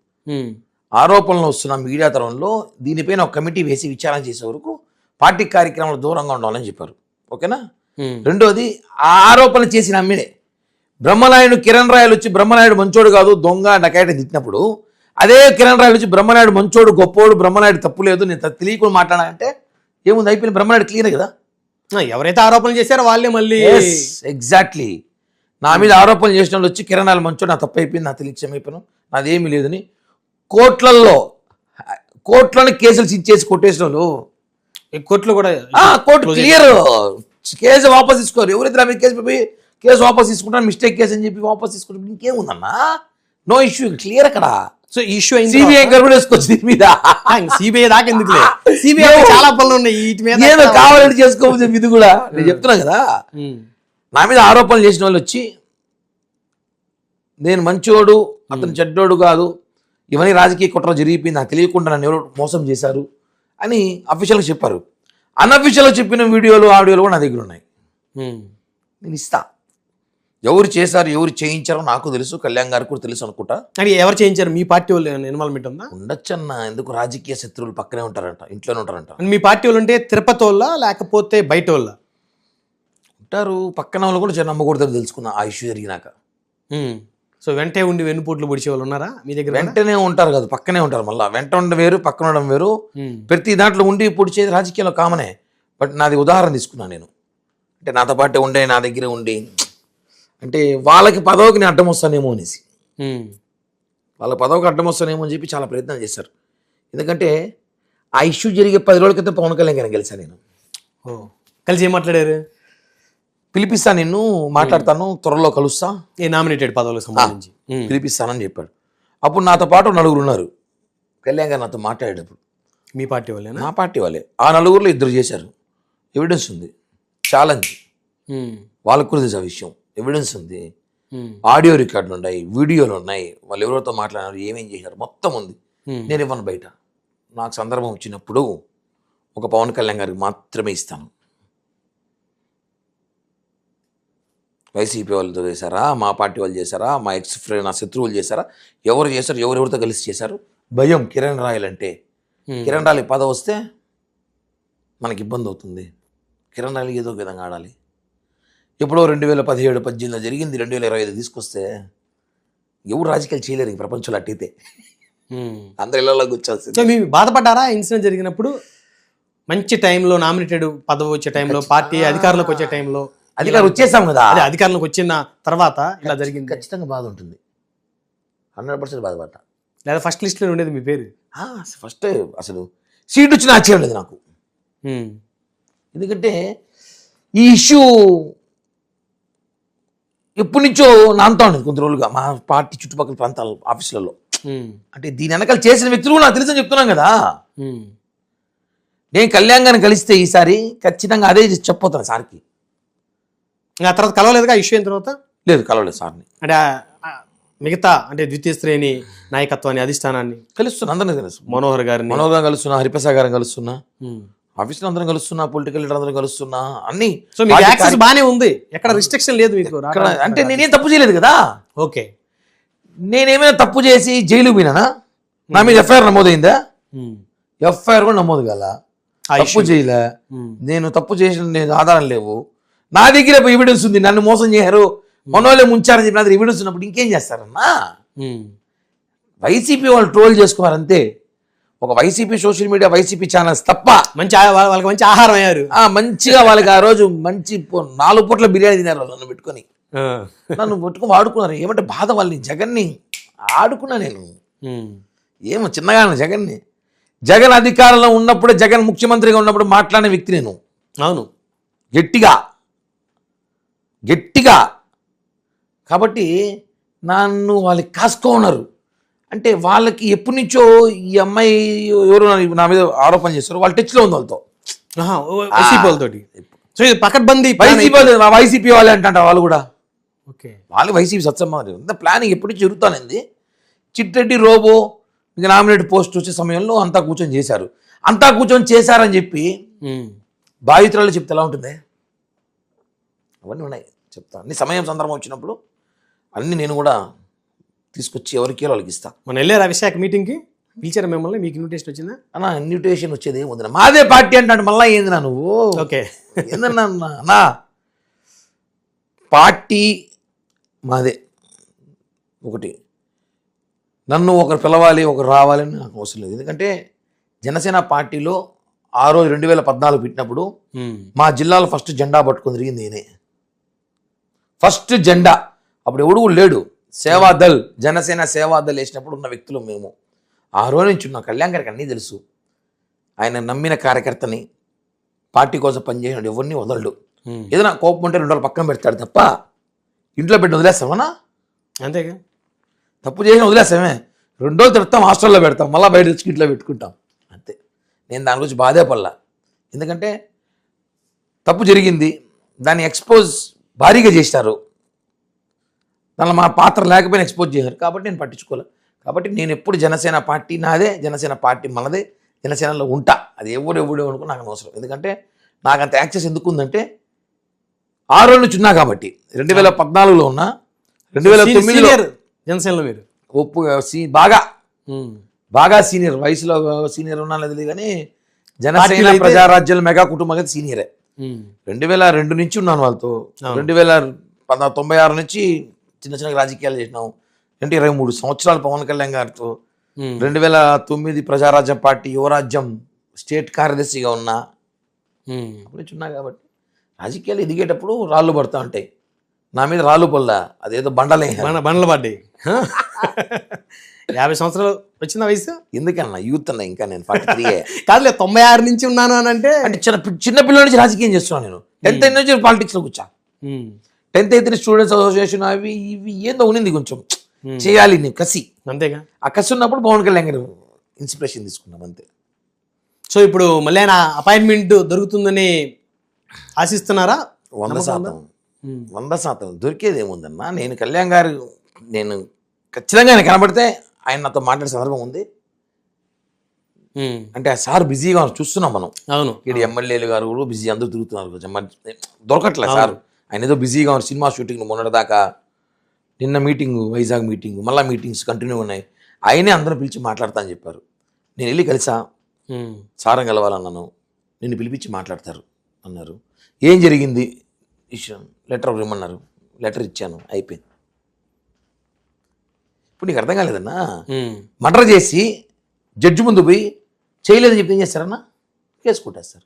ఆరోపణలు వస్తున్న మీడియా తరంలో దీనిపైన ఒక కమిటీ వేసి విచారణ చేసే వరకు పార్టీ కార్యక్రమాలు దూరంగా ఉండాలని చెప్పారు. ఓకేనా? రెండోది, ఆ ఆరోపణలు చేసిన అమ్మిడే బ్రహ్మనాయుడు కిరణ్ రాయలు వచ్చి బ్రహ్మనాయుడు మంచోడు కాదు దొంగ డకాయట తిట్టినప్పుడు, అదే కిరణ్ రాయలు వచ్చి బ్రహ్మనాయుడు మంచోడు గొప్పోడు, బ్రహ్మనాయుడు తప్పు లేదు, నేను తెలియకుండా మాట్లాడాలంటే ఏముంది? అయిపోయిన బ్రహ్మనాయుడు క్లియర్ కదా. ఎవరైతే ఆరోపణలు చేశారో వాళ్ళే మళ్ళీ. ఎగ్జాక్ట్లీ. నా మీద ఆరోపణలు చేసిన వాళ్ళు వచ్చి కిరణ్ రాయలు మంచోడు, నా తప్పు అయిపోయింది, నా తెలియక క్షమిపోయాను, నాదేమీ లేదని కోర్టులోనే కేసులు చేసి కొట్టేసిన వాళ్ళు. కోర్టులో కూడా కోర్టు క్లియర్, కేసు వాపస్ తీసుకోరు. ఎవరైతే నా మీద కేసు వాపస్ తీసుకుంటారు, మిస్టేక్ కేసు అని చెప్పి వాపస్ తీసుకుంటారు, ఇంకేముందన్నా? నో ఇష్యూ, క్లియర్ అక్కడ. సో ఇష్యూ సిబిఐ కూడా వేసుకోవచ్చు దీని మీద. సిబిఐ దాకా ఎందుకులే, సిబిఐ చాలా పనులు ఉన్నాయి వీటి మీద, ఏదో కావాలని చేసుకోవచ్చు. ఇది కూడా నేను చెప్తున్నా కదా. నా మీద ఆరోపణలు చేసిన వాళ్ళు వచ్చి నేను మంచోడు, అతను చెడ్డోడు కాదు, ఇవన్నీ రాజకీయ కుట్ర జరిగిపోయింది, నాకు తెలియకుండా నన్ను ఎవరు మోసం చేశారు అని అఫీషియల్గా చెప్పారు. అన్అఫీషియల్గా చెప్పిన వీడియోలు ఆడియోలు కూడా నా దగ్గర ఉన్నాయి, నేను ఇస్తా. ఎవరు చేశారు, ఎవరు చేయించారో నాకు తెలుసు, కళ్యాణ్ గారికి కూడా తెలుసు అనుకుంటా. అని ఎవరు చేయించారు? మీ పార్టీ వాళ్ళు ఇన్వాల్వ్మెంట్ ఉందా? ఉండొచ్చన్న, ఎందుకు? రాజకీయ శత్రువులు పక్కనే ఉంటారంట, ఇంట్లోనే ఉంటారంట. మీ పార్టీ వాళ్ళు అంటే తిరుపతి వాళ్ళ లేకపోతే బయట వాళ్ళ? ఉంటారు, పక్కన వాళ్ళు కూడా నమ్మకూడదు తెలుసుకున్నా ఆ ఇష్యూ జరిగినాక. సో వెంటే ఉండి వెన్నుపోట్లు పొడిచే వాళ్ళు ఉన్నారా మీ దగ్గర? వెంటనే ఉంటారు కదా, పక్కనే ఉంటారు. మళ్ళీ వెంట ఉండడం వేరు, పక్కన ఉండడం వేరు. ప్రతి దాంట్లో ఉండి పొడిచేది రాజకీయాల్లో కామనే. బట్ నాది ఉదాహరణ తీసుకున్నాను నేను. అంటే నాతో పాటు ఉండే, నా దగ్గర ఉండి, అంటే వాళ్ళకి పదవికి నేను అడ్డం వస్తానేమో అనేసి, వాళ్ళ పదవికి అడ్డం వస్తానేమో అని చెప్పి చాలా ప్రయత్నం చేశారు. ఎందుకంటే ఆ ఇష్యూ జరిగే 10 రోజుల క్రితం పవన్ కళ్యాణ్ గారిని కలిసాను నేను. కలిసి ఏం మాట్లాడారు? పిలిపిస్తా, నిన్ను మాట్లాడతాను, త్వరలో కలుస్తా, ఏ నామినేటెడ్ పదవులకు సంబంధించి పిలిపిస్తానని చెప్పాడు. అప్పుడు నాతో పాటు 4 ఉన్నారు. కళ్యాణ్ గారు నాతో మాట్లాడేటప్పుడు మీ పార్టీ వాళ్ళే? నా పార్టీ వాళ్ళే. ఆ 4లో 2 చేశారు. ఎవిడెన్స్ ఉంది, ఛాలెంజ్, వాళ్ళకు కూడా తెలుసు ఆ విషయం, ఎవిడెన్స్ ఉంది, ఆడియో రికార్డులు ఉన్నాయి, వీడియోలు ఉన్నాయి, వాళ్ళు ఎవరితో మాట్లాడారు, ఏమేం చేశారు మొత్తం ఉంది. నేను ఇవ్వను బయట. నాకు సందర్భం వచ్చినప్పుడు ఒక పవన్ కళ్యాణ్ గారికి మాత్రమే ఇస్తాను. వైసీపీ వాళ్ళతో చేశారా, మా పార్టీ వాళ్ళు చేశారా, మా ఎక్స్ ఫ్రెండ్ నా శత్రువులు చేశారా, ఎవరు చేశారు, ఎవరెవరితో కలిసి చేశారు, భయం. కిరణ్ రాయల్ అంటే కిరణ్ రాయల్ పదవి వస్తే మనకి ఇబ్బంది అవుతుంది. కిరణ్ రాయల్ ఏదో ఒక విధంగా ఆడాలి. ఎప్పుడో 2017-18 జరిగింది, 2025 తీసుకొస్తే ఎవరు రాజకీయాలు చేయలేరు ఈ ప్రపంచంలో. అట్టయితే అందరు ఇళ్లలో కూర్చోాల్సింది. సో మీరు బాధపడ్డారా ఇన్సిడెంట్ జరిగినప్పుడు? మంచి టైంలో నామినేటెడ్ పదవి వచ్చే టైంలో, పార్టీ అధికారంలోకి వచ్చే టైంలో, అధికారం వచ్చేసాం కదా, అదే అధికారంలోకి వచ్చిన తర్వాత ఇలా జరిగింది, ఖచ్చితంగా బాధ ఉంటుంది. 100% బాధపడ్డా. లేదా ఫస్ట్ లిస్ట్లో ఉండేది మీ పేరు? ఫస్ట్ అసలు సీట్ వచ్చిన ఆశ్చర్యం లేదు నాకు. ఎందుకంటే ఈ ఇష్యూ ఎప్పటి నుంచో నాంతా ఉండేది కొద్ది రోజులుగా మా పార్టీ చుట్టుపక్కల ప్రాంతాల ఆఫీసులలో. అంటే దీని వెనకాల చేసిన వ్యక్తులు నాకు తెలుసని చెప్తున్నాం కదా. నేను కళ్యాణ్ గారిని కలిస్తే ఈసారి ఖచ్చితంగా అదే చెప్పబోతాను సార్కి. ఆ తర్వాత కలవలేదుగా ఇష్యూ అయిన తర్వాత? లేదు, కలవలేదు సార్ని. అంటే మిగతా అంటే ద్వితీయ శ్రేణి నాయకత్వాన్ని, అధిష్టానాన్ని కలుస్తున్నా, అందరినీ కలుసు. మనోహర్ గారిని కలుస్తున్నా, హరిప్రసాద్ గారిని కలుస్తున్నా, ఆఫీస్లో అందరం కలుస్తున్నా, పొలిటికల్ లీడర్ అందరం కలుస్తున్నా, అన్ని. సో మీకు యాక్సెస్ బాగానే ఉంది, ఎక్కడ రిస్ట్రిక్షన్ లేదు మీకు? అంటే నేనేం తప్పు చేయలేదు కదా. ఓకే, నేనేమైనా తప్పు చేసి జైలు పోయినానా? నా మీద ఎఫ్ఐఆర్ నమోదైందా? ఎఫ్ఐఆర్ కూడా నమోదు కాల, తప్పు చేయలే. నేను తప్పు చేసిన నేను ఆధారం లేవు నా దగ్గర. ఎవిడెన్స్ ఉంది, నన్ను మోసం చేశారు, మనోళ్ళే ముంచారని చెప్పిన ఎవిడెన్స్ ఉన్నప్పుడు ఇంకేం చేస్తారన్నా? వైసీపీ వాళ్ళు ట్రోల్ చేసుకోవాలంతే. ఒక YCP social media, YCP channels తప్ప మంచి వాళ్ళకి మంచి ఆహారం అయ్యారు. మంచిగా వాళ్ళకి ఆ రోజు మంచి 4 పూట్ల బిర్యానీ తినారు నన్ను పెట్టుకొని. నన్ను పెట్టుకుని వాడుకున్నారు. ఏమంటే బాధ వాళ్ళని, జగన్ని ఆడుకున్నా నేను. ఏమో చిన్నగా జగన్ని, జగన్ అధికారంలో ఉన్నప్పుడే, జగన్ ముఖ్యమంత్రిగా ఉన్నప్పుడు మాట్లాడిన వ్యక్తి నేను. అవును, గట్టిగా. కాబట్టి నన్ను వాళ్ళకి కాసుకోన్నారు. అంటే వాళ్ళకి ఎప్పటి నుంచో ఈ అమ్మాయి ఎవరు నా మీద ఆరోపణ చేస్తారు, వాళ్ళు టచ్లో ఉంది వాళ్ళతో, వైసీపీ వాళ్ళతోటి. సో ఇది పకడ్బందీ వైసీపీ వాళ్ళే అంట వాళ్ళు కూడా. ఓకే, వాళ్ళు వైసీపీ సత్సమ్మ ప్లానింగ్ ఎప్పటి నుంచి జరుగుతానంది. చిట్రెడ్డి రోబో ఇంకా నామినేట్ పోస్ట్ వచ్చే సమయంలో అంతా కూర్చొని చేశారని చెప్పి బాధితురాలు చెప్తే ఎలా ఉంటుంది? అవన్నీ ఉన్నాయి, చెప్తా. అన్ని సమయం సందర్భం వచ్చినప్పుడు అన్నీ నేను కూడా తీసుకొచ్చి ఎవరికి వాళ్ళకి ఇస్తా. మనం వెళ్ళారా విశాఖ మీటింగ్కి? పిలిచారా మిమ్మల్ని? మీకు ఇన్విటేషన్ వచ్చిందా? అన్నా ఇన్విటేషన్ వచ్చేది ఏముంది, మాదే పార్టీ అంటే మళ్ళీ ఏందినా నువ్వు? ఓకే, ఏందన్నా పార్టీ మాదే. ఒకటి నన్ను ఒకరు పిలవాలి, ఒకరు రావాలని నాకు అవసరం లేదు. ఎందుకంటే జనసేన పార్టీలో ఆ రోజు 2014 పెట్టినప్పుడు మా జిల్లాలో ఫస్ట్ జెండా పట్టుకొని తిరిగింది నేనే. ఫస్ట్ జెండా అప్పుడు ఎవడు కూడా లేడు. సేవాదల్, జనసేన సేవాదల్ వేసినప్పుడు ఉన్న వ్యక్తులు మేము. ఆ రోజు నుంచి ఉన్న కళ్యాణ్ గారికి అన్నీ తెలుసు. ఆయన నమ్మిన కార్యకర్తని, పార్టీ కోసం పనిచేసిన ఎవరిని వదలడు. ఏదైనా కోపం ఉంటే 2 రోజులు పక్కన పెడతాడు తప్ప ఇంట్లో పెట్టి వదిలేస్తామన్నా? అంతేగా, తప్పు చేసిన వదిలేస్తామే. 2 రోజులు తిడతాం, హాస్టల్లో పెడతాం, మళ్ళీ బయట వచ్చి ఇంట్లో పెట్టుకుంటాం అంతే. నేను దాని గురించి బాధే పడలా. ఎందుకంటే తప్పు జరిగింది, దాన్ని ఎక్స్పోజ్ భారీగా చేశారు, దానిలో మా పాత్ర లేకపోయినా ఎక్స్పోజ్ చేశారు. కాబట్టి నేను పట్టించుకోలే. కాబట్టి నేను ఎప్పుడు జనసేన పార్టీ నాదే, జనసేన పార్టీ మనదే, జనసేనలో ఉంటా. అది ఎవడు అనుకో నాకు అనవసరం. ఎందుకంటే నాకు అంత యాక్సెస్ ఎందుకు ఉందంటే ఆ రోజు నుంచి ఉన్నా కాబట్టి. 2014లో ఉన్నా, 2009లో జనసేనలో మీరు బాగా సీనియర్, వయసులో సీనియర్ ఉన్నా లేదు కానీ జనసేన ప్రజారాజ్యాల మెగా కుటుంబం అయితే సీనియరే. 2002 నుంచి ఉన్నాను వాళ్ళతో. 1996 నుంచి చిన్న చిన్న రాజకీయాలు చేసినాం. 23 సంవత్సరాలు పవన్ కళ్యాణ్ గారితో. 2009 ప్రజారాజ్యం పార్టీ యువరాజ్యం స్టేట్ కార్యదర్శిగా ఉన్నా. అప్పుడు నుంచి ఉన్నా కాబట్టి రాజకీయాలు ఎదిగేటప్పుడు రాళ్ళు పడుతూ ఉంటాయి. నా మీద రాళ్ళు పల్లా, అదేదో బండలు పడ్డాయి. 50 సంవత్సరాలు వచ్చిన వయసు ఎందుకన్నా? యూత్ అన్నా ఇంకా నేను 43 కాదులే, 96 నుంచి ఉన్నాను అని అంటే చిన్న పిల్లల నుంచి రాజకీయం చేస్తున్నాను నేను. 10th అయిన నుంచి పాలిటిక్స్లో కూర్చా. 10th అయితే స్టూడెంట్స్ అసోసియేషన్ అవి ఇవి ఏందో ఉన్నింది కొంచెం చేయాలి నేను కసి. అంతేగా, ఆ కసి ఉన్నప్పుడు పవన్ కళ్యాణ్ గారు ఇన్స్పిరేషన్ తీసుకున్నాం అంతే. సో ఇప్పుడు మళ్ళీ ఆయన అపాయింట్మెంట్ దొరుకుతుందని ఆశిస్తున్నారా? 100% దొరికేది ఏముందన్నా. నేను కళ్యాణ్ గారు, నేను ఖచ్చితంగా ఆయన కనబడితే ఆయన నాతో మాట్లాడే సందర్భం ఉంది. ఉమ్, అంటే ఆ సార్ బిజీగా చూస్తున్నాం మనం. అవును. ఇక్కడ ఎమ్మెల్యేలు గారు కూడా బిజీ, అందరూ తిరుగుతున్నారు కొంచెం దొరకట్లే సార్. ఆయన ఏదో బిజీగా ఉన్నారు, సినిమా షూటింగ్ మొన్నటిదాకా, నిన్న మీటింగ్, వైజాగ్ మీటింగ్, మళ్ళీ మీటింగ్స్ కంటిన్యూ ఉన్నాయి. ఆయనే అందరూ పిలిచి మాట్లాడతా అని చెప్పారు. నేను వెళ్ళి కలిసా, ఉమ్, సారం కలవాలన్నాను. నిన్ను పిలిపించి మాట్లాడతారు అన్నారు. ఏం జరిగింది విషయం, లెటర్ ఇవ్వమన్నారు, లెటర్ ఇచ్చాను, అయిపోయింది. ఇప్పుడు నీకు అర్థం కాలేదన్నా, ఉమ్, మర్డర్ చేసి జడ్జి ముందు పోయి చేయలేదని చెప్తే ఏం చేస్తారన్నా, కేసు కొట్టేస్తారు.